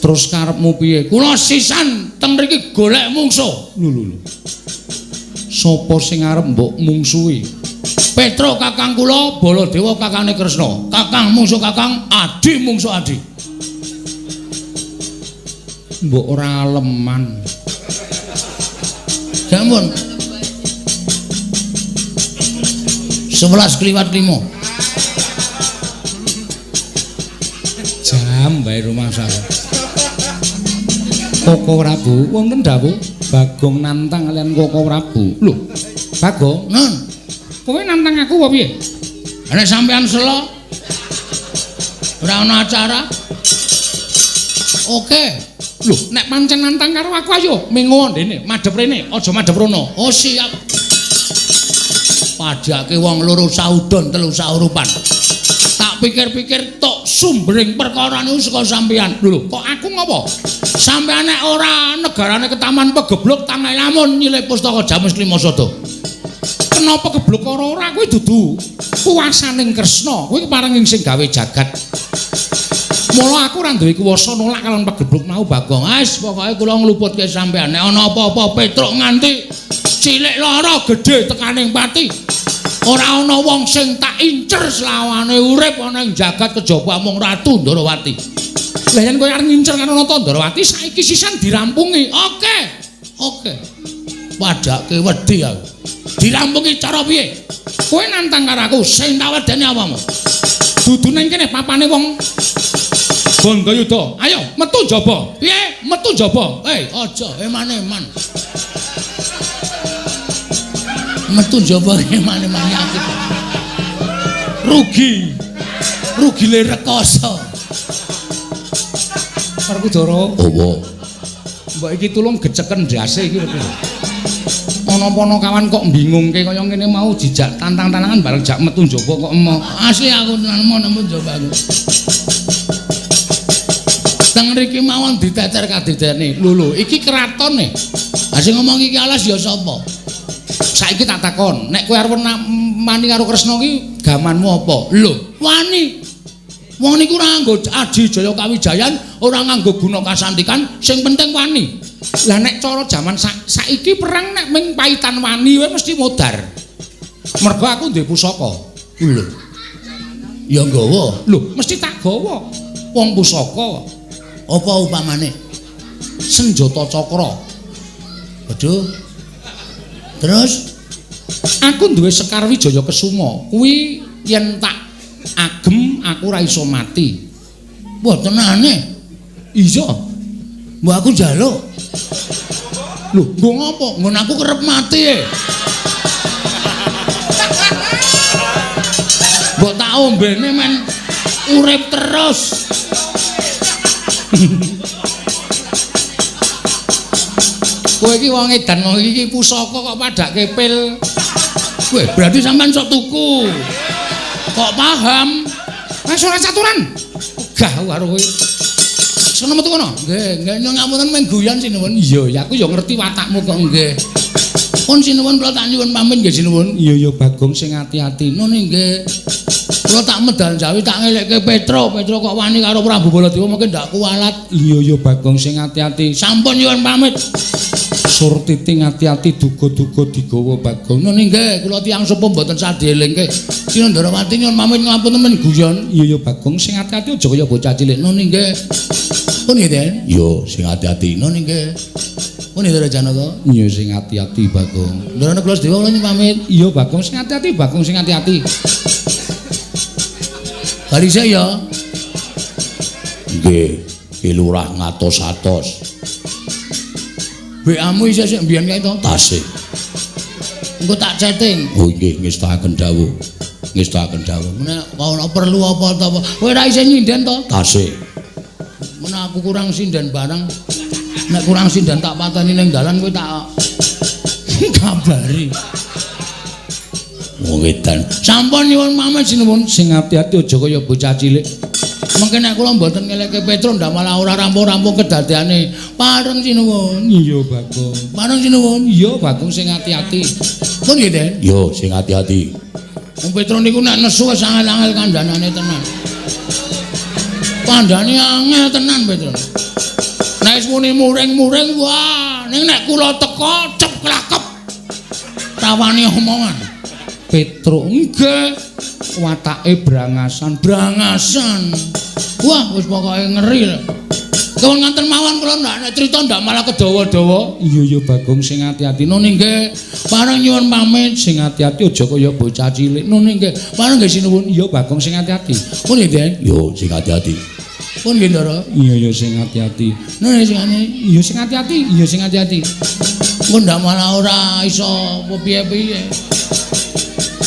Terus karepmu piye? Kula sisan teng mriki golek mungsuh. Lho. Sapa sing arep mbok mungsuhi? Petro kakang kula, Baladewa kakangane Kresna. Kakang mungsuh kakang, adi mungsuh adi. Mbok ora aleman. Sampun. 11 kliwat 5. Jam bae rumah saya. Koko Prabu, wonten dawuh Bagong nantang kalian Koko Prabu. Lho, Bagong? Nun. Kowe nantang aku apa piye? Nek sampean selo ora ana acara. Oke. Lho, nek pancen nantang karo aku ayo mengo ndene, madhep rene, aja madhep rono. Oh siap. Padake wong loro saudon telu saurupan. Tak pikir-pikir tok sumbering perkara niku saka sampean. Lho, kok aku ngopo? Sampean nek ora negarane ketaman pegeblok tanah lamun nyilih pustaka Jamus Klimasada. Kenapa geblok ora kuwi dudu kuwasaning Kresna. Kuwi parenging sing gawe jagat. Mula aku ora duwe kuwasa nolak kalon pegeblok mau Bagong. Wis pokoke kula ngluputke sampean. Nek ana apa-apa Petruk nganti cilik lara gedhe tekaning pati. Ora ana wong sing tak incer selawane urip ana ing jagat kejaba mung Ratu Ndarawati. Lah yen kowe arep ngincer karo Ratu Ndarawati saiki sisan dirampungi. Oke. Padake wedi aku. Dirampungi cara piye? Kowe nantang karo aku sing tak wedeni apamu? Dudu ning kene papane wong Gandayuda. Ayo metu njaba. Piye? Metu njaba. Aja eman-eman. Metu njaba eman-eman yakin. Rugi le rekoso. Werkudara. Apa? Mbok iki tulung geceken ndase iki lho. Ana-ana kawan kok bingungke kaya ngene mau jijak tantang-tantangan bareng jak metu njaba kok emoh. Asli aku tenan nemu njaba aku. Teng mriki mawon diteter kadidene. Lho, iki keratone. Ha sing ngomong iki alas ya sapa? Saiki tak takon, nek kowe arep mani karo Kresna iki gamanmu apa? Lho, wani. Wong niku ora nganggo Aji Jaya Kawijayan, ora nganggo guna kasantikan, sing penting wani. Lah nek cara jaman saiki perang nek ming paitan wani wae mesti modar. Mergo aku duwe pusaka. Lho. Ya nggawa. Lho, mesti tak gawa. Wong pusaka. Apa upamane? Senjata cakra. Waduh. Terus aku duwe Sekar Wijaya Kesuma. Kuwi yen tak agem aku ora iso mati. Wah, tenane. Iya. Mbok aku njaluk. Lho, nggo ngopo? Nggon aku kerep mati e. Mbok tak ombene men urip terus. Kowe iki wong edan kok iki pusaka kok padake pil. Kowe berarti sampean sok tuku. Kok paham? Wis ora caturan. Gah karo kowe. Sono metu kono. Nggih, ngapunten men guyon sinuwun. Iya, aku ya ngerti watakmu kok nggih. Pun sinuwun kula tak nyuwun pamit nggih sinuwun. Iya Bagong sing ati-ati. Nune nggih. Kula tak medal jawi tak ngelekke Petro kok wani karo Prabu Baladewa mungkin ndak kualat. Iya Bagong sing ati-ati. Sampun nyuwun pamit. Surtiti ati-ati duga-duga digawa Bagong. Nune nggih, kula tiyang sepuh mboten sadelingke. Sina Ndarawati nyuwun pamit ngapunten men guyon. Iya Bagong sing ati-ati aja kaya bocah cilik. Nune nggih. Pun nggih, Den? Iya, sing ati-ati. Nune nggih. Pun nggih, Janaka? Iya sing ati-ati Bagong. Ndarane kula Dewa kula nyuwun pamit. Iya Bagong sing ati-ati, Bagong sing ati-ati. Kali saya nggih, Ki Lurah ngatos-atos. BA-mu isih sik mbiyen kae to? Tasih. Engko tak chatting. Oh nggih, ngestakaken dawuh. Nek ana perlu apa to? Kowe ora isih nyinden to? Tasih. Men aku kurang sinden barang. Nek kurang sinden tak pateni ning dalan kowe tak kabari. Wong edan. Sampun nyuwun pamit sinuwun sing ati-ati aja kaya bocah cilik. Mengke nek kula mboten ngeleke Petro ndak malah ora rampung-rampung kedadeane. Pareng sinuwun. Iya, Bagong. Pareng sinuwun. Iya, Bagong sing ati-ati. Pun nggih, Den? Yo, sing ati-ati. Wong Petro niku nek nesu wis angel-angel kandhanane tenan. Kandhane angel tenan Petro. Nek wis muni muring-muring, wah, ning nek kula teka cep klakep. Rawani omongan. Petruk nggih watake brangasan. Wah wis pokoke ngeri lho. Kawon nganten mawon kula ndak crita ndak malah kedawa-dawa. Iya Bagong sing ati-ati. Nune nggih pareng nyuwun pamit sing ati-ati aja kaya bocah cilik. Nune nggih pareng nggih sinuwun. Iya Bagong sing ati-ati. Pun nggih, Den. Yo sing ati-ati. Pun nggih, Ndara. Iya sing ati-ati. Nune sing iya sing ati-ati. Iya sing ati-ati. Mun ndak malah ora iso piye-piye.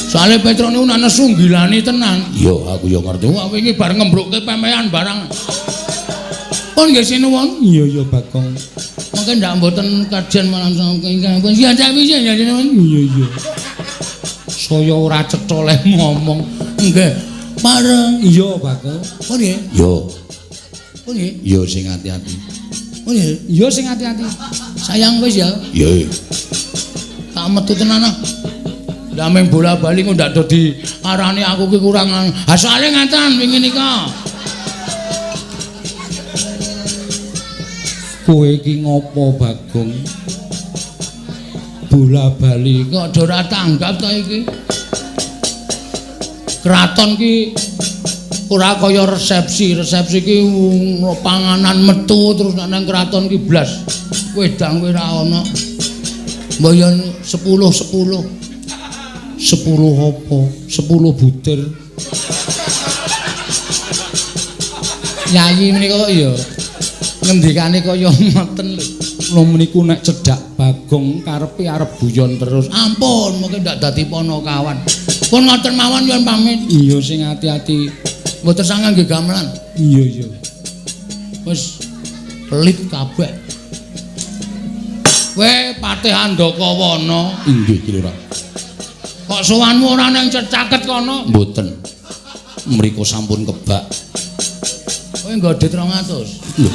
Soale Petruk niku ana sunggilani tenan. Yo aku yo ngerti. Wah wingi bar ngembrukke pemean barang. Pun nggih sinuwun. Iya Bagong. Mengke ndak mboten kajian malam ingkang pun ya tapi ya sinuwun. Iya. Saya ora cetha le ngomong. Nggih. Pareng. Iya Bagong. Pun nggih. Yo. Pun nggih. Yo sing ati-ati. Pun nggih. Yo sing ati-ati. Sayang wis ya. Yo. Tak metu tenan ah. Dameng bola-bali kok ndak do diarani aku ki kurang. Asale ngaten wingi nika. Kowe iki ngopo Bagong? Bola-bali kok ora tanggap ta iki? Kraton ki ora kaya resepsi ki panganan metu terus nang kraton ki blas. Wedang kowe ora ana. Mboyon 10 apa? 10 butir. Yayi menika kok ya ngendikane kaya ngoten lho. Lho meniku nek cedhak Bagong karepe arep guyon terus. Ampun, mengke ndak dadi ponokawan. Pun ngoten mawon nyuwun pamit. Iya sing ati-ati. Mboten sangang nggih gamelan. Iya. Wis pelit kabeh. Kowe Patih Andakawana. Inggih Ki Lurah. Kok sowanmu ora nang caket kono? Mboten. Mriku sampun kebak. Kowe nggodhet 200. Lho.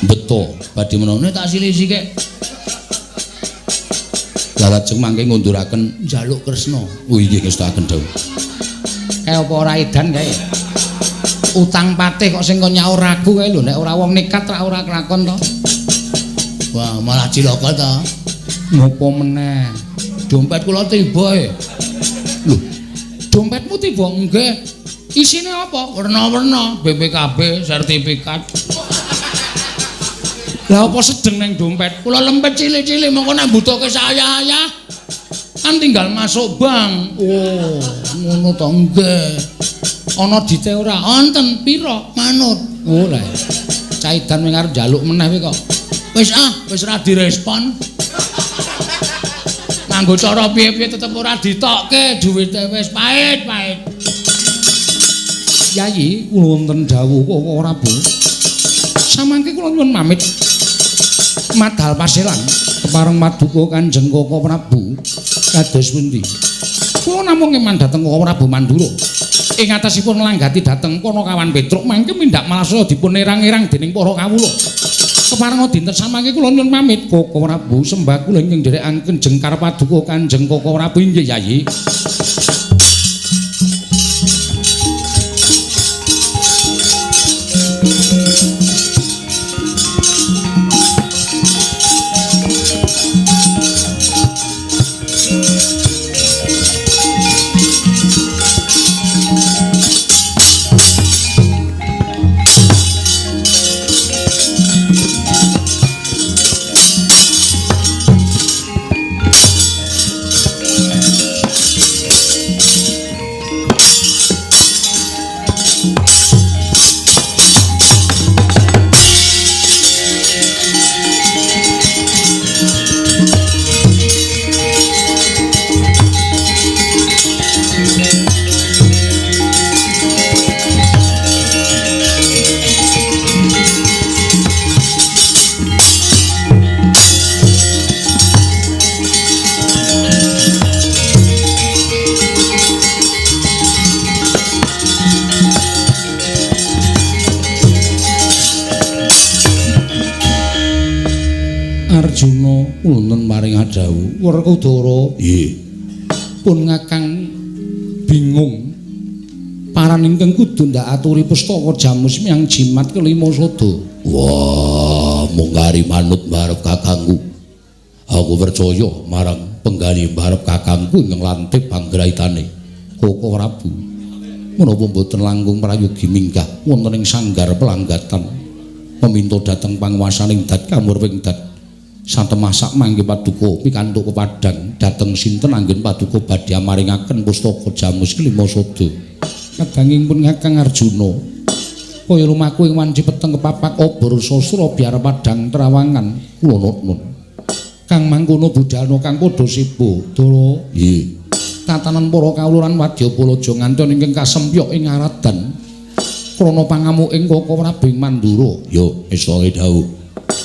Beto, badhe menawa tak silih-sikik. Lajeng mangke ngunduraken njaluk Kresna. Oh nggih ngestakaken dawuh. Kae apa ora edan kae? Utang patih kok sing kon nyaur aku kae lho nek ora wong nekat ora kelakon to. Wah, malah cilaka to. Ngopo meneh? Dompet kula tiba e. Lho, dompetmu tiba nggih. Isine apa? Werna-werna, BPKB, sertifikat. Lah apa sedeng nang dompet? Kula lempet cilik-cilik mongko nek mbutuhke saya-saya. Kan tinggal masuk bank. Oh, ngono to nggih. Ana dite ora? Wonten pira? Manut. Oh lah. Caidan wing arep njaluk meneh kok. Wis ora direspon. Nganggo cara piye-piye tetep ora ditokke dhuwite wis pahit. Yayi, kula wonten dawuh kok ora Bu. Samangke kula nyuwun pamit. Madhal pasilan kepareng maduka Kanjeng Koko Prabu kados pundi? Kula namung ngeman dhateng Koko Prabu Mandura. Ing atasipun langgati dhateng Ponokawan Petruk mangke mindak malasaya dipun erang-erang dening para kawula. Kepareng dinten samangke kula nyuwun pamit Koko Prabu sembah kula ing nderekaken Kanjeng Karpaduka Kanjeng Koko Prabu inggih Yayi. Arjuna wonten maring adhawuh Werkudara nggih pun ngakang bingung paran ingkang kudu ndak aturi pustaka jamus miyang jimat kelima sada. Wah mung kari manut marep kakangku aku percaya marang penggali barep kakangku ingkang lantip panggraitane Koko Prabu. Menapa boten langkung prayogi minggah wonten ing sanggar pelanggatan meminta dhateng panguwasaning dat kamurping dat satemasak mangke paduka pikantuk kepadang dhateng sinten anggen paduka badhe maringaken pustaka Jamus Kelima Sada. Kadangipun Kakang Arjuna kaya lumaku ing wanci peteng kepapak obor sastra biar padang trawangan kula nuwun. Kang mangkono budalna kang padha sibo Dara. Nggih. Tatanan para kawuluran Wadyabalaja ngantos ingkang kasempyok ing aradan krana pangamuking Koko Prabu Mandura. Yo estoe dawuh.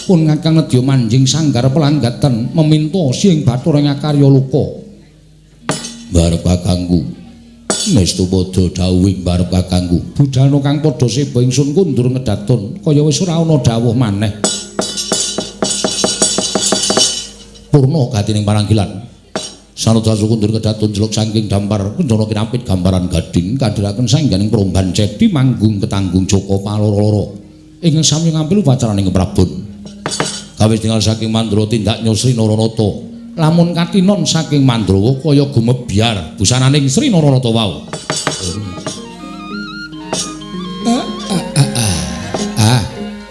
Pun Kakang nedya manjing sanggar pelanggatan meminta Siing Bathara ing akarya luka. Barep kakangku. Mestu padha dawuhing barep kakangku. Budalna kang padha seba ingsun kundur ngedaton kaya wis ora ana dawuh maneh. Purna gatining paranggilan. Sanadyan kundur kedaton jeluk saking dampar kencana kinapit gambaran gading kadhiraken saengganing promban cedhi manggung ketanggung Joko paloro-loro. Ingkang sami ngampil upacaraning Prabon. Kawis tinggal saking Mandura tindak nyusri Naranata. Lamun katinon saking Mandrawa kaya gumebyar busananing Sri Naranata wau.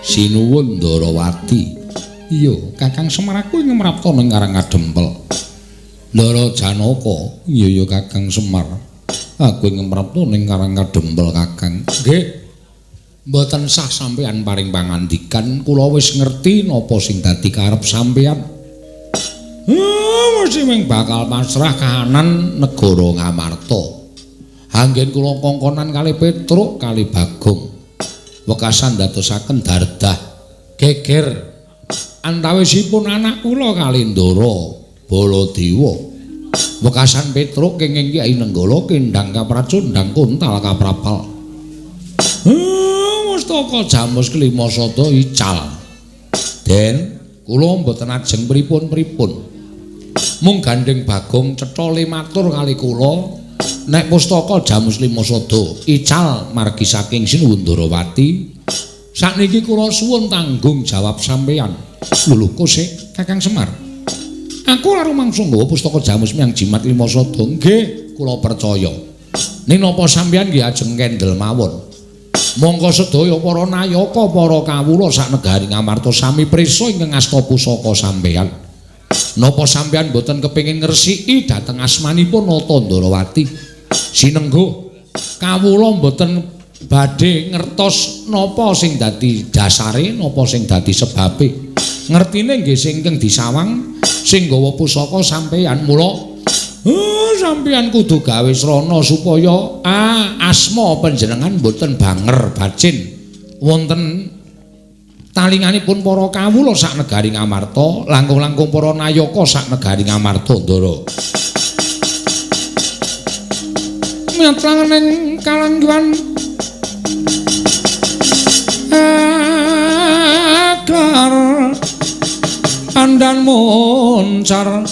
Sinuwun Ndarawati. Iya, Kakang Semar aku ing mrapta ning Karang Kadempel. Ndara Janaka. Iya Kakang Semar. Aku ing mrapta ning Karang Kadempel Kakang. Nggih. Mboten sah sampeyan paring pangandikan, kula wis ngerti napa sing dadi karep sampeyan. Mesti ming bakal pasrah kahanan negara Ngamarta. Anggen kula kongkonan kali Petruk kali Bagong. Wekasan dadosaken dardah geger antawisipun anak kula kali Ndara Baladewa. Wekasan Petruk kenging Kyai Nenggala kendhang kapracundhang kuntal kaprapal. Pustaka Jamus Kelima Sada ical. Den kula mboten ajeng pripun-pripun. Mung gandeng Bagong cetha limatur kali kula nek pustaka Jamus Kelima Sada ical margi saking Sinuwun Ndarawati. Sakniki kula suwun tanggung jawab sampeyan. Lho kosek Kakang Semar. Aku ora rumangsa nggawa pustaka Jamus Miang Jimat Lima Sada. Nggih, kula percaya. Ning napa sampeyan nggih ajeng kendel mawon. Monggo sedaya para nayaka para kawula sak negari Ngamarta sami prisa ingkang asta pusaka sampeyan. Napa sampeyan boten kepengin ngresiki dhateng asmanipun Nata Ndarawati? Sinengguh kawula boten badhe ngertos napa sing dadi dasare, napa sing dadi sebabe. Ngertine nggih sing ingkang disawang sing nggawa pusaka sampeyan mula sampeyan kudu gawe srana supaya asma panjenengan boten banger bacin wonten talinganipun para kawula sak negari Ngamarta, langkung-langkung para nayaka sak negari Ngamarta Ndara. Miatranganing kalanggiwan aklar andan moncar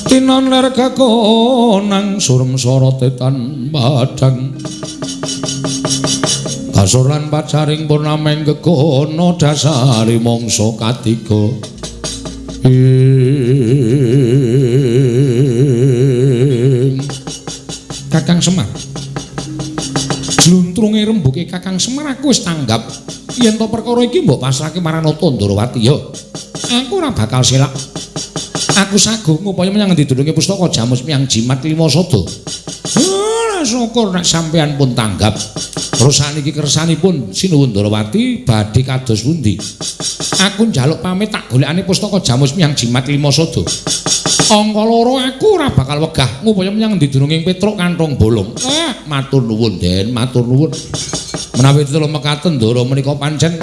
tinon ler kakonang surem sorotetan badang kasuran pacaring purnameng gegono dasari mongso katiga Kakang Semar jluntrunge rembuke Kakang Semar aku wis tanggap yen to perkara iki mbok pasrahke marang Nata Ndarawati ya aku ora bakal selak. Aku sagung upaya menyang ngendi dununge pustaka Jamus Miang Jimat Lima Sada. Syukur nek sampeyan pun tanggap. Terus saniki kersanipun Sinuwun Ndarawati badhe kados pundi? Aku njaluk pamit tak golekane pustaka Jamus Miang Jimat Lima Sada. Angka loro aku ora bakal wegah ngupaya menyang ngendi dununge Petruk Kantong Bolong. Matur nuwun Den, matur nuwun. Menawi tetelo mekaten Ndara menika pancen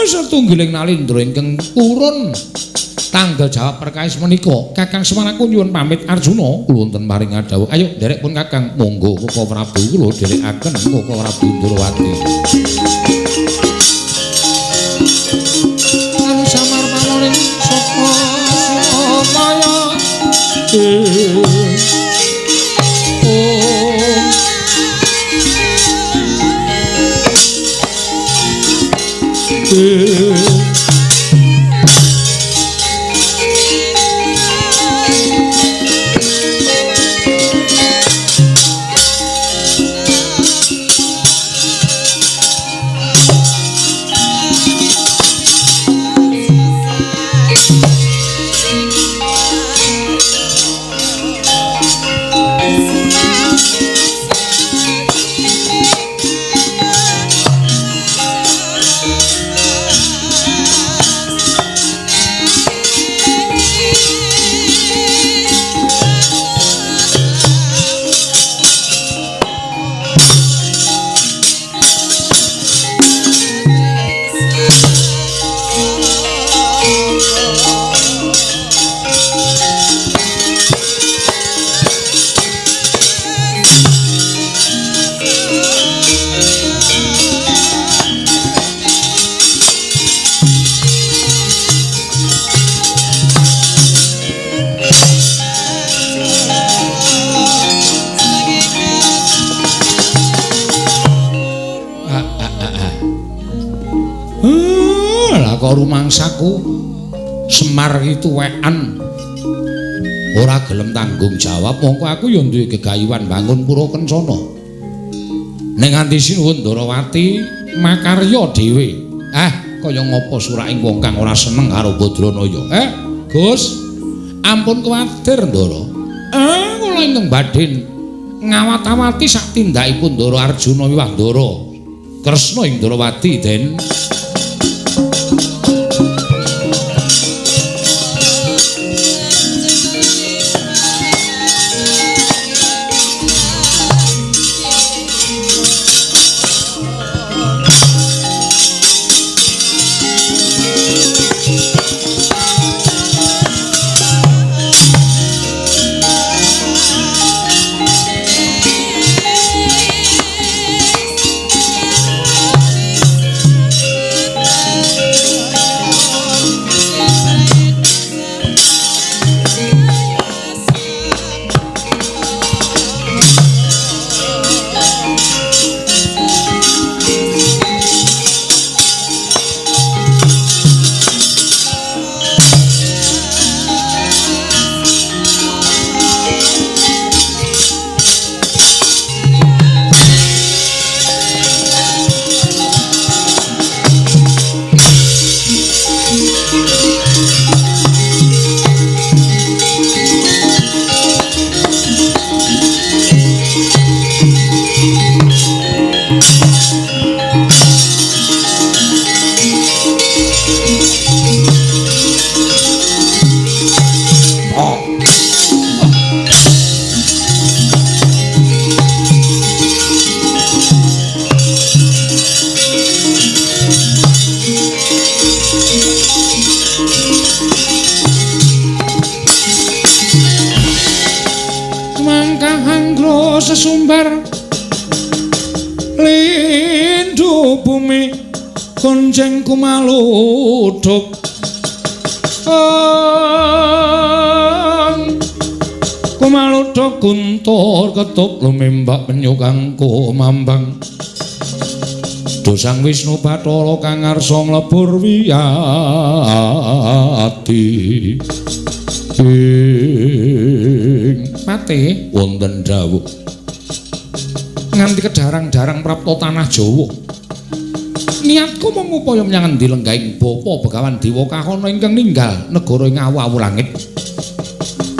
setunggiling nalindra ingkang purun tanggal jawab perkawis menika. Kakang Semar aku nyuwun pamit Arjuna kula wonten paring dawuh. Ayo derek pun Kakang monggo Koko Prabu kula dherekaken Koko Prabu Ndarawati. Lan samar panoring sapa maya Rumangsaku Semar itu wekan ora gelem tanggung jawab mongko aku ya duwe gegayuhan bangun pura kencana ning nganti sinuwun Ndarawati makarya dhewe kaya ngapa suraking wong kang ora seneng karo Badranaya Gus ampun kuwatir Ndara kula ingkang badhe ngawat-awati sak tindakipun Ndara Arjuna miwah Ndara Kresna ing Ndarawati Den sesumbar lindu bumi konjeng kumaluduk kumaluduk guntur ketup lumimbak penyukang kumambang dosang Wisnu Bathara kang ngarsa nglebur wiyadi mate wonten dawuh nganti kedarang-darang prapta tanah Jawa niatku mung upaya menyang endi lenggahing Bapa Begawan Dewa Kahana ingkang ninggal negara ing awu-awu langit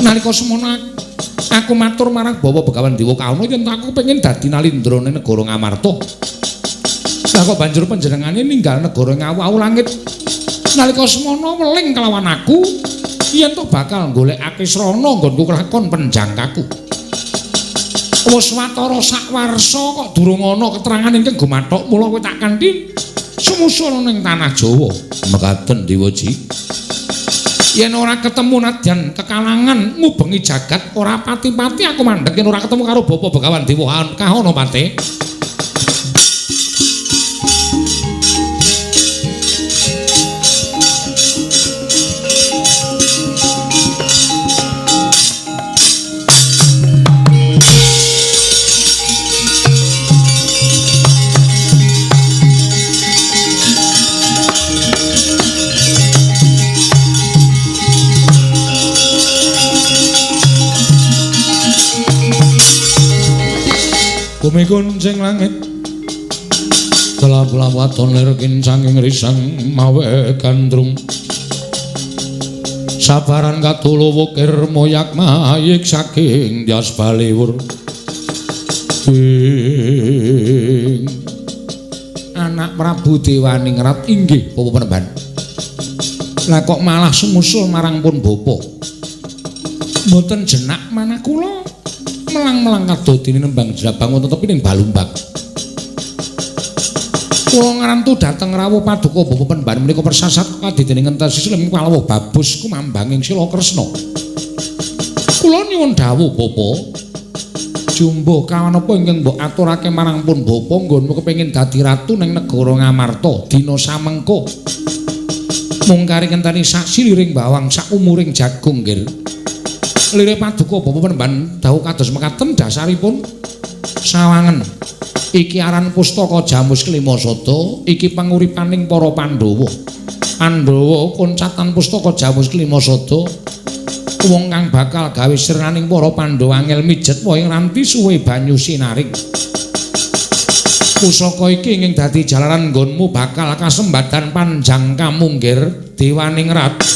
nalika semana aku matur marang Bapa Begawan Dewa Kahana yen aku pengin dadi nalindrane negara Ngamarta lah kok banjur panjenengane ninggal negara ing awu-awu langit nalika semana weling kelawan aku yen to bakal golekake srana nggonku kelakon penjangkaku. Wis watara sakwarsa kok durung ana keterangan ingkang gumathok mula kowe tak kanthi sumusul ning tanah Jawa. Mekaten Dewaji. Yen ora ketemu nadyan kekalangan ngubengi jagat ora pati-pati aku mandheg yen ora ketemu karo Bapa Begawan Dewa Kahana Pate. bumi kuncing langit gelap-gelap waton lir kincanging risang mawe gandrung sabaran katulu wukir moyak mayik saking dias baliwur anak Prabu Dewaningrat inggih Bapak Penemban lah kok malah sumusul marang pun Bapa mboten jenak manah kula melang-melang kadodine nembang jabang wonten tepi ning Balumbak kula ngrantu dhateng rawuh paduka Bapak Penemban menika persasat kadidene ngentes sisilem kalawuh babus kumambanging Sila Kresna kula nyuwun dawuh Bapa jumbuh kawan apa ingkang mbok aturake marang pun Bapa nggonmu kepengin dadi ratu ning negara Ngamarta dina samengko mung kari ngenteni sak siliring bawang sak umuring jagung nggih lire paduka Bapak Penemban dawuh kados mekaten dasaripun sawangen iki aran pustaka Jamus Klimasada iki panguripaning para Pandhawa Pandhawa koncatan pustaka Jamus Klimasada wong kang bakal gawe sirnaning para Pandhawa angel mijet wae nganti suwe banyu sinaring pusaka iki ing dadi jalaran nggonmu bakal kasembadan panjang kamunggir Dewaningrat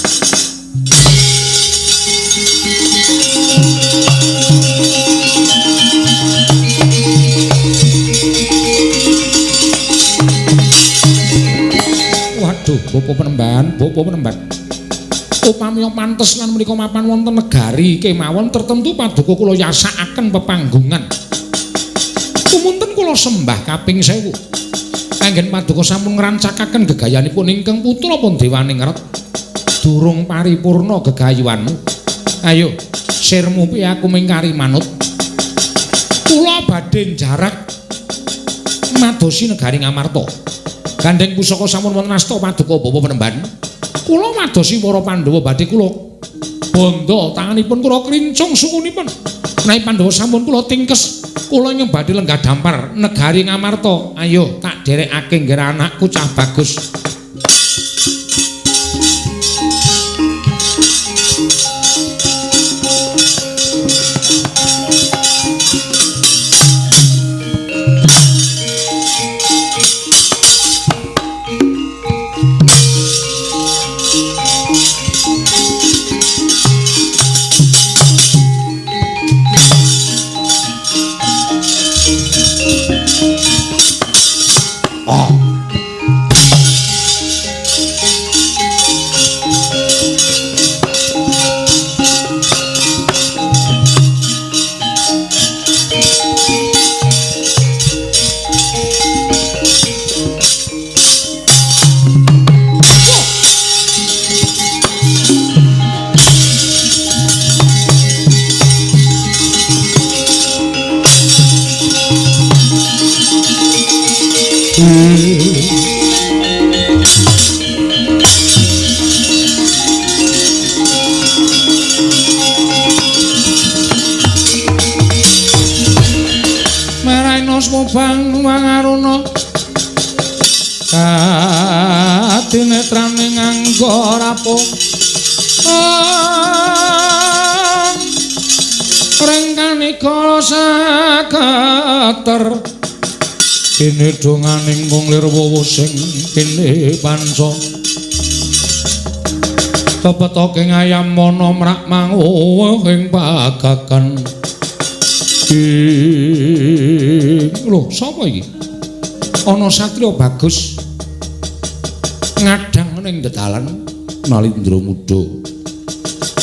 waduh Bapak Penemban upami pantes lan menika mapan wonten negari kemawon tertentu paduka kula yasakaken pepanggungan kumunten kula sembah kaping 1000 kanggen paduka sampun ngrancakaken gegayanipun ingkang putra pun Dewaningrat durung paripurna gegayuhanmu ayo sirmu piye aku mingkari manut kula badhe jarak madosi negari Ngamarta gandeng pusaka sampun wonten asta paduka Bapak Penemban kula madosi para Pandhawa badhe kula bondo tanganipun kula krincung sukunipun menawi Pandhawa sampun kula tingkes kula ing badhe lenggah dampar negari Ngamarta ayo tak derekake nggih anakku cah bagus Bang mangaruna katinetrane nganggo rapuh rengkane kala saketer kene donganing wong lir wowo sing kene panca kepetoke ngayam mono mrak manguh ing pagagan lho sapa iki ana satriya bagus ngadang ning dedalan Nalindra Muda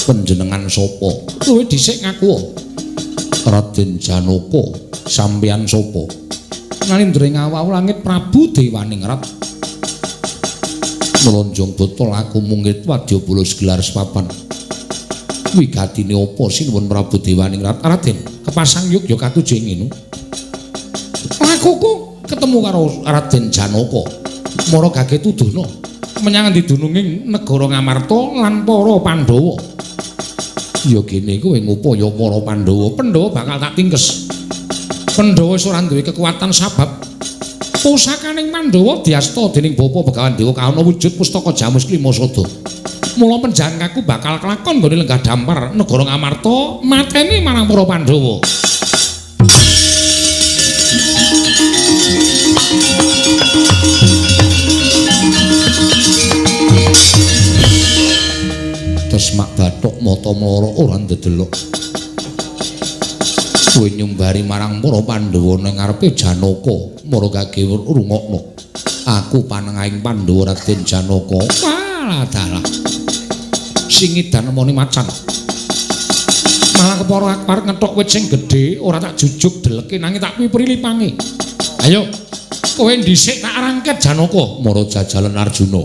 panjenengan sapa kowe dhisik ngaku Raden Janaka sampeyan sapa Nalindra ngawau langit Prabu Dewaningrat melonjong botol aku mungit wadyabala gelar sepapan wigatine apa sinuwun Prabu Dewaningrat Raden kepasang yuk yo katuju ngene lakuku ketemu karo Raden Janaka mara gage tuduhna menyang endi dununging negara Ngamarta lan para Pandhawa ya kene kowe ngupaya para Pandhawa bakal tak tingkes Pandhawa ora duwe kekuatan sabab pusakaning Pandhawa diasta dening Bapa Begawan Dewa Kauna wujud pustaka Jamus Klimasada mula penjangkaku bakal kelakon nggone lenggah dampar negara Ngamarta mateni marang para Pandhawa bathok mata mlara ora ndedelok. Kowe nyumbari marang para Pandhawa ning ngarepe Janaka, mara kagewur rungokno. Aku panengahing Pandhawa Raden Janaka. Walah dalah. Sing edan moni macan. Malah kepara aku arep ngethok wit sing gedhe, ora tak jujuk deleke nanging tak piprilipane. Ayo, kowe dhisik tak rangket Janaka, mara jajalan Arjuna.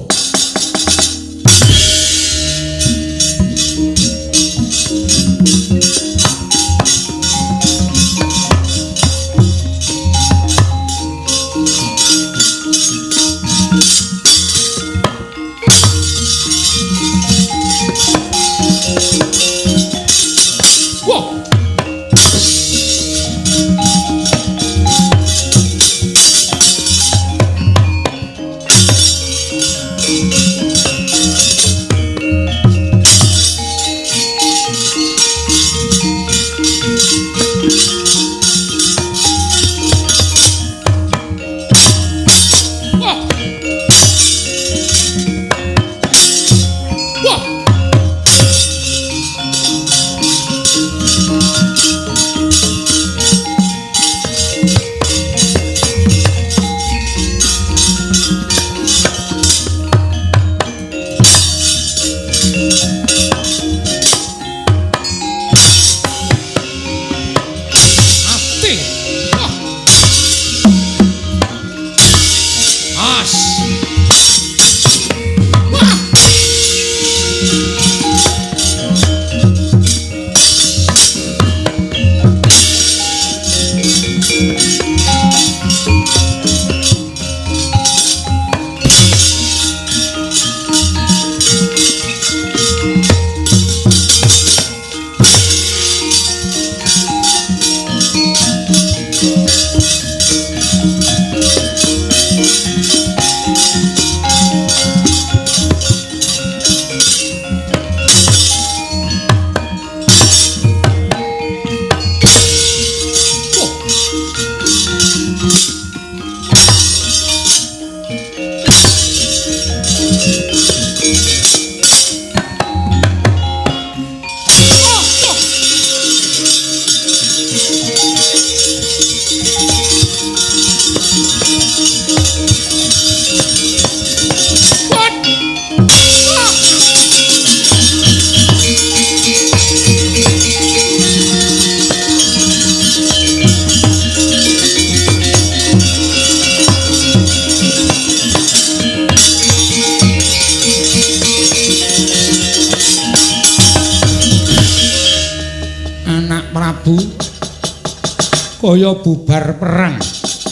Kaya bubar perang.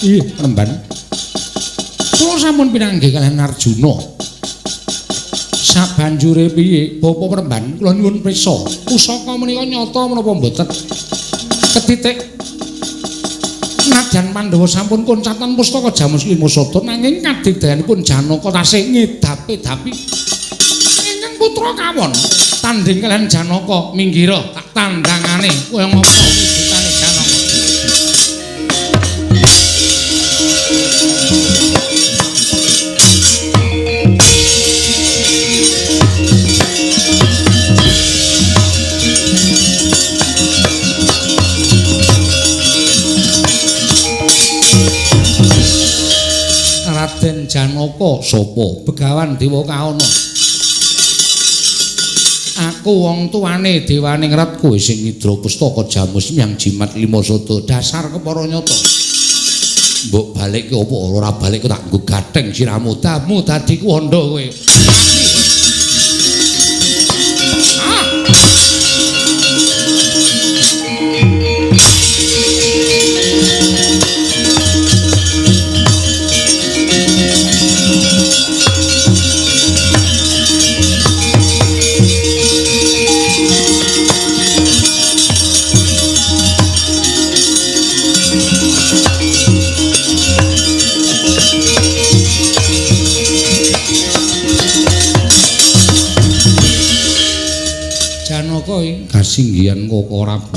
Ih, Remban. Kula sampun pinanggih kaliyan Arjuna. Sabanjure piye, Bapak Remban? Kula nyuwun prisa. Pusaka menika nyata menapa mboten? Ketitik nadyan Pandhawa sampun koncatan pustaka Jamus Lima Sada nanging kadidayanipun Janaka tasih ngedapi-dapi. Ingkang putra kawon tanding kaliyan Janaka minggira tak tandangane kowe ngapa wujudane Janaka. Raden Janaka sapa? Begawan Dewa Kaana. Aku wong tuane Dewane Ngrat, kowe sing ngidra pustaka Jamus Myang Jimat Lima Sada. Dasar kepara nyata. Mbok balik apa ora balik tak nggo gatheng siramu damu dadi kuwanda kowe. Kasinggihan koko rabu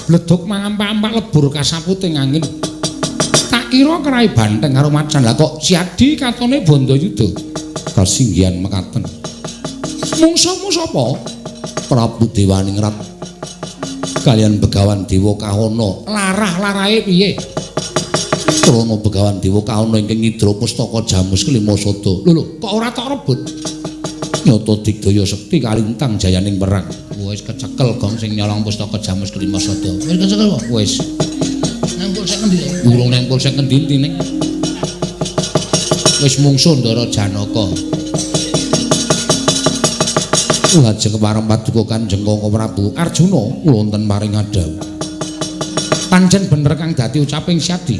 bleduk mangampak-ampak lebur kasaputing angin tak kira kerai banteng karo macan lah kok siadi katone Bandayuda kasinggihan mekaten Mungsamu sapa? Prabu Dewaningrat kalian Begawan Dewa Kahana larah-larahe piye? Krana Begawan Dewa Kahana ingkang nyidra pustaka Jamus Kelima Sada. Lho, kok ora tok rebut? Nyata digdaya sekti kalintang jayaning perang. Wis kecekel gong sing nyolong pustaka Jamus Kelima Sada. Wis kecekel kok. Wis. Nang polsek endi? Urung nang polsek endi ning. Wis mungsuh Ndara Janaka. Lajeng kepareng paduka Kanjeng Koko Prabu Arjuna kula wonten maring adhawu. Pancen bener kang dadi ucaping Syadi.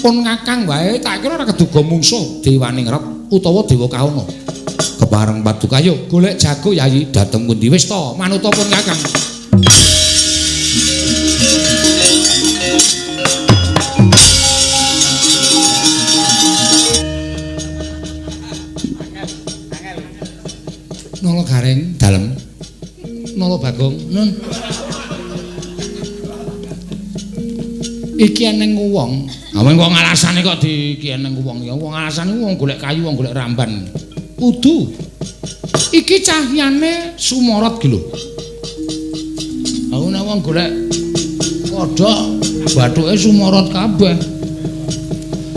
Pun ngakang wae tak kira ora keduga mungsuh Dewaningrat utawa Dewa Kahana. Kepareng paduka ayo golek jago Yayi dhateng pundi wis ta manut pun kakang. Nolo Gareng dalem. Nolo Bagong. Nun. Iki eneng wong. Aweng wong alasane kok di iki eneng wong ya. Wong alasane wong golek kayu, wong golek ramban. Kudu. Iki cahyane Sumorot ki lho. Aku nek wong golek kodhok bathuke Sumorot kabeh.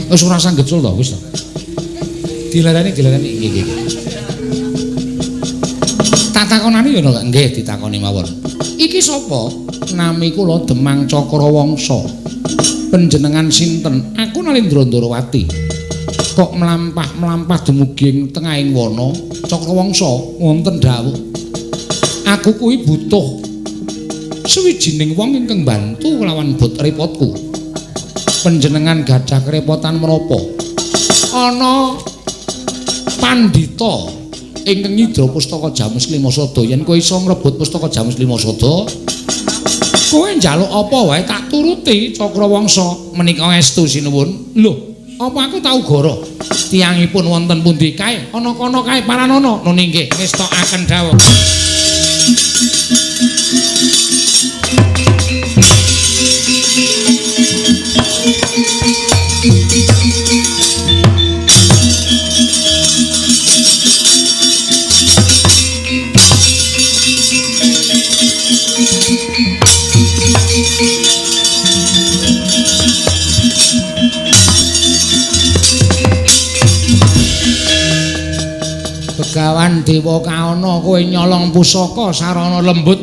Wis ora sang gecul to wis to. Dilarani nggih. Takonane ya nggih ditakoni mawon. Iki sapa? Nami kula Demang Cakrawangsa. Panjenengan sinten? Aku Nalendra Ndarawati. Kok mlampah dumugi ing tengahing wana Cakrawangsa wonten dawuh. Aku kuwi butuh sawijining wong ingkang bantu kelawan bot repotku. Panjenengan gadah kerepotan menapa? Ana pandhita ingkang nyidra pustaka Jamus Kelima Sada. Yen kowe iso ngrebut pustaka Jamus Kelima Sada, kowe njaluk apa wae tak turuti Cakrawangsa. Menika estu sinuwun. Lho, apa aku tau goro? Tiyangipun wonten pundi kae? Ana kono kae Paranana. Nun nggih, ngestokaken dawuh. Begawan Dewa Kahana kowe nyolong pusaka sarana lembut.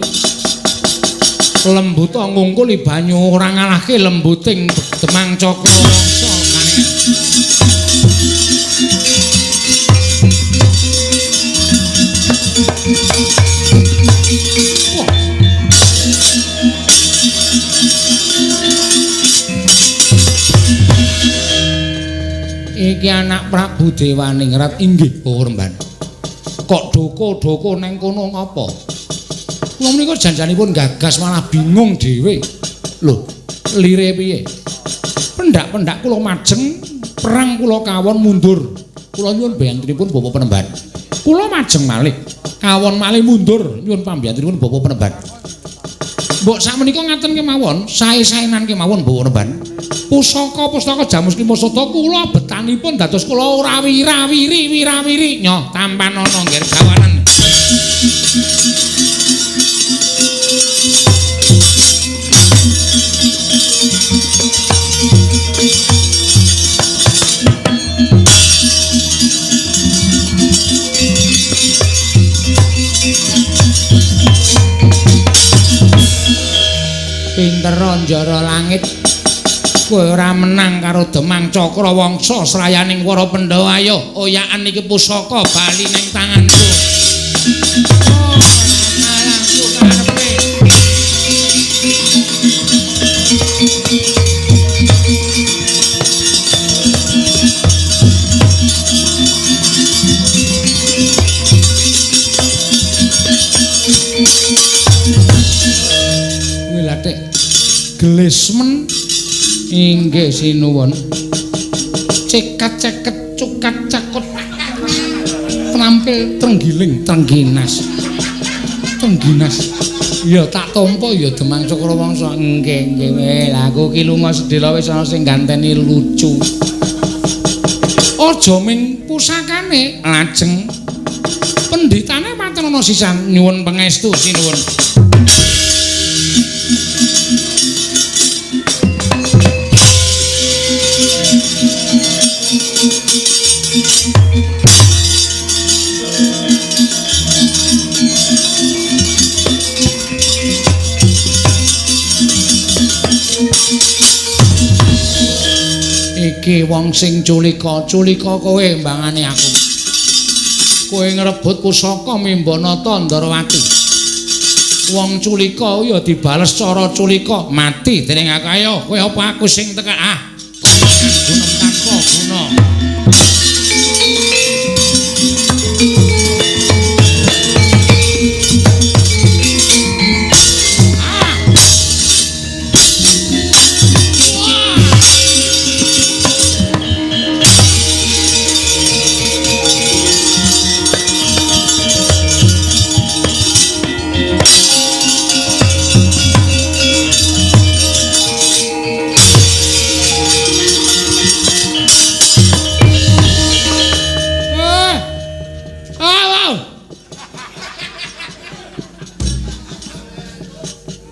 Lembut ngungkuli banyu ora ngalahke lembuting Demang Cakrawangsa kaneh. Iki anak Prabu Dewaningrat inggih Bawa Remban. Kok doko-doko neng kono ngapa? Kula menika janjanipun gagas malah bingung dhewe. Lho, lire piye? Pendak-pendak kula majeng, perang kula kawon mundur. Kula nyuwun biyantunipun Bapak Penemban. Kula majeng malih, kawon malih mundur nyuwun pambiyantunipun Bapak Penemban. Mbok sakmenika ngaten kemawon, sae-saenan kemawon Bapak Penemban. Pusaka Jamus Kelima Sada kula betanipun dados kula ora wirawiri nyoh tampan ana nggih gawanen. Pinter njara langit. Kowe ora menang karo Demang Cakrawangsa srayaning para Pandhawa. Ayo oyakan iki pusaka bali ning tanganku. Kuwi lha Dik Glismen inggih sinuwun. Cekat-ceket cukat cakut penampil trengginas. Ya tak tampa ya Demang Cakrawangsa. Nggih. Lah aku ki lunga sedhela wis ana sing ganteni lucu. Aja ming pusakane lajeng Penditane matur ana sisan nyuwun pangestu sinuwun. Iki wong sing culika kowe mbangane aku. Kowe ngrebut pusaka Mimbanata Ndarawati. Wong culika ya dibales cara culika mati dening aku. Ayo kowe apa aku sing teka gunem tanpa guna.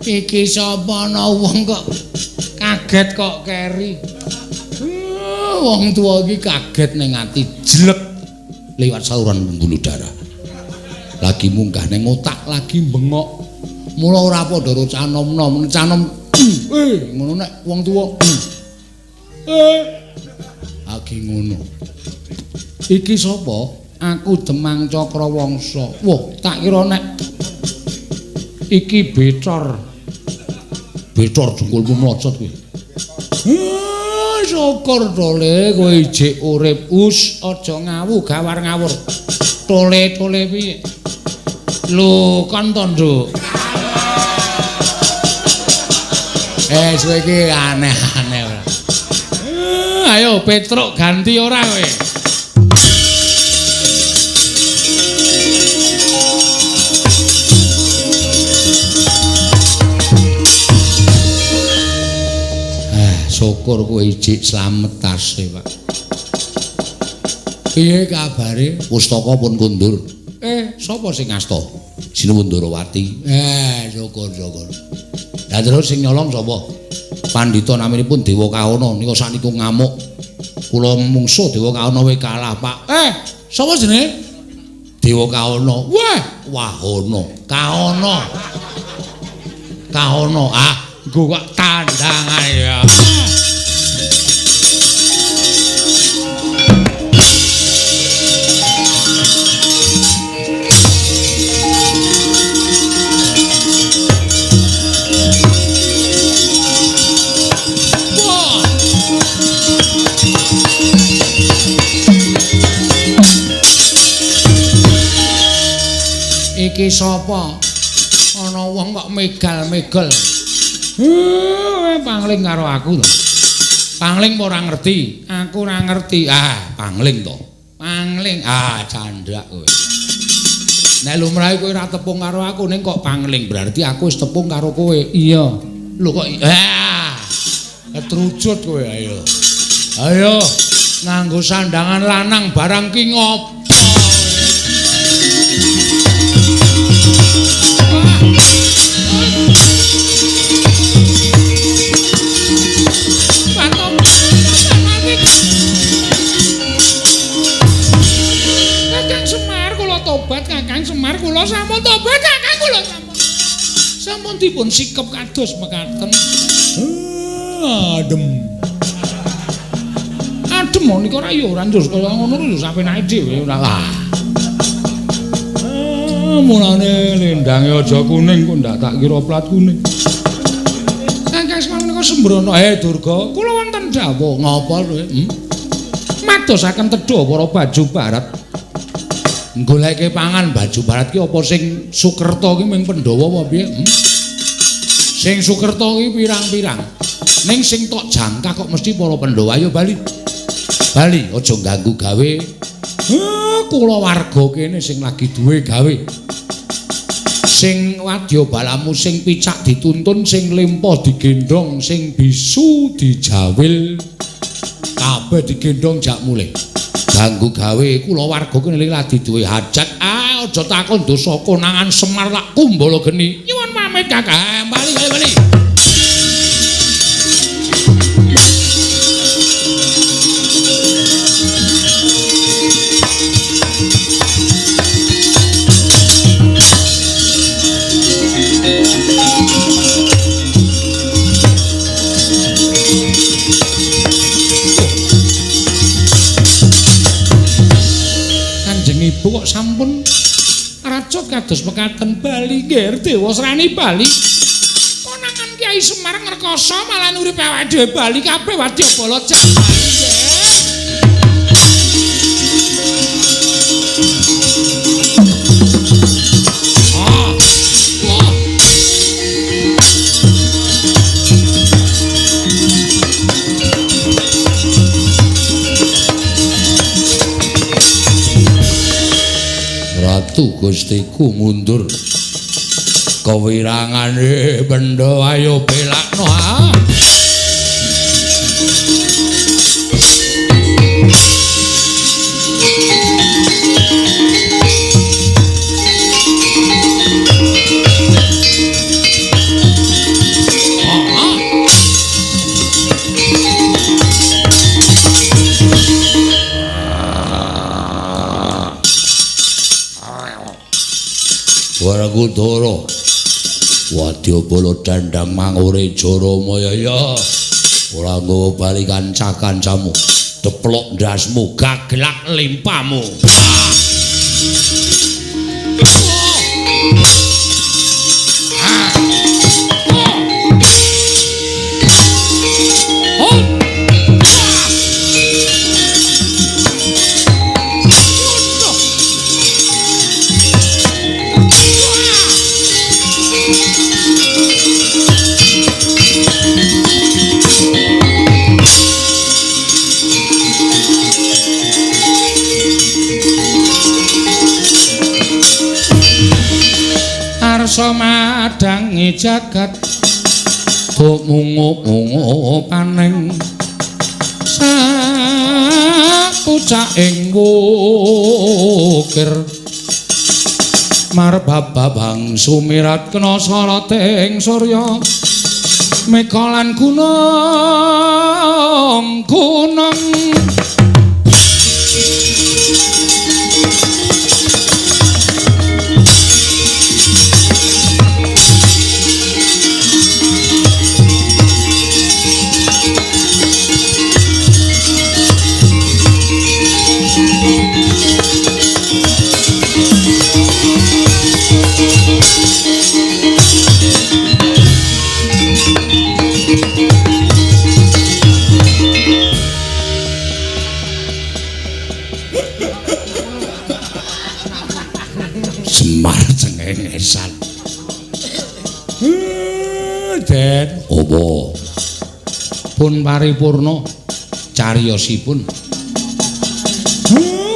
Iki sapa ana wong kok kaget kok keri. Wong tuwa iki kaget ning ati jlek liwat saluran pembuluh darah. Lagi munggah ning otak, lagi bengok. Mula ora padha canom-nom, canom. Ngono nek wong tuwa. Lagi ngono. Iki sapa? Aku Demang Cakrawangsa. Wah, tak kira nek iki Becor. Becor jengkulmu mlocot kuwi. Syukur tole kowe ijik urip aja ngawu gawar ngawur. Tole piye? Lho kon to, Nduk. Suwe iki aneh-aneh ora. Ayo Petruk ganti ora kowe. Syukur kowe ijik slamet tase, Pak. Piye kabare? Pustaka pun kundur. Sapa sing ngasta? Sinuwun Ndarawati. Syukur. Lah terus sing nyolong sapa? Pandhita naminipun Dewa Kaona nika sakniku ngamuk. Kula mungsuh Dewa Kaona wae kalah, Pak. Sapa jenenge? Dewa Kaona. Wahono. Kaona. Nggo kok tandangan ya. Iki sapa? Ana wong kok megal-megel. Pangling karo aku to. Pangling ora ngerti, aku ora ngerti. Pangling to. Pangling. Candrak kowe. Nek lumrahe kowe ora tepung karo aku ning kok pangling, berarti aku wis tepung karo kowe. Iya. Lho kok trujut kowe ayo. Ayo nganggo sandangan lanang barang ki ngopo? Kakang Semar kula sampun tobat kakang kula sampun dipun sikep kados mekaten. Adem nika ora ya ora njus kaya ngono lho sapenake dhewe ora. Mulane lendange aja kuning kok ndak tak kira plat kuning. Kakang Semar menika sembrono. Durga, kula wonten dawuh ngapa lho? Madosaken tedha para baju barat. Goleke pangan baju barat ki apa sing Sukerta ki mung Pandhawa apa piye? Sing Sukerta ki pirang-pirang. Ning sing tok jangka kok mesti para Pandhawa. Ayo bali. Bali aja ganggu gawe. Kula warga kene sing lagi duwe gawe. Sing wadya balamu sing picak dituntun, sing lempo digendong, sing bisu dijawil. Kabeh digendong jak mulih. Ganggu gawe kula warga kene lagi duwe hajat. aja takon dosa konangan Semar lak kumbala geni. Nyuwun pamit Kakang. Bali. Ibu kok sampun racut kados mekaten Bali nggih Dewa Srani Bali. Konangan Kyai Semar ngrekoso malah urip awake dhewe Bali kabeh wadya bala jambal Ratu Gustiku mundur kewirangane benda ayo belakno Waragudara wadya bala dandang mangure Jaramaya ya ora nggawa bali kanca-kancamu deplok ndasmu gaglak limpamu madangi jagat buk mungu paneng sapucaking wukir marbabang sumirat kena sarating surya mekalan gunung Semar cengengesan. Den, apa? Pun paripurna cariyosipun.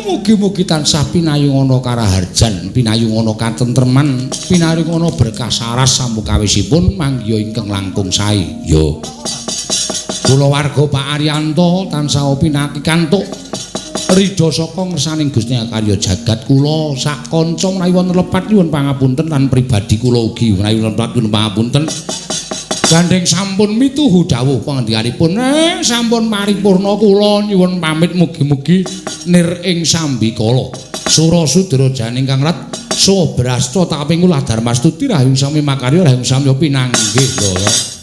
Mugi-mugi tansah pinayungana karaharjan, pinayungana katentreman, pinayungana berkah saras samukawisipun manggiya ingkang langkung sae. Yo. Kula warga Pak Aryanto tansah pinakikantuk ridho saka ngersaning Gusti karya jagat kula sak kanca menawi wonten lepat nyuwun pangapunten lan pribadi kula ugi menawi wonten lepat nyuwun pangapunten gandeng sampun mituhu dawuh pangandikanipun sampun paripurna kula nyuwun pamit mugi-mugi nir ing sambikala sura sudra janing kang rat saha brasta taping kula Darmastuti rahing sami makarya rahing sami pinanggih lho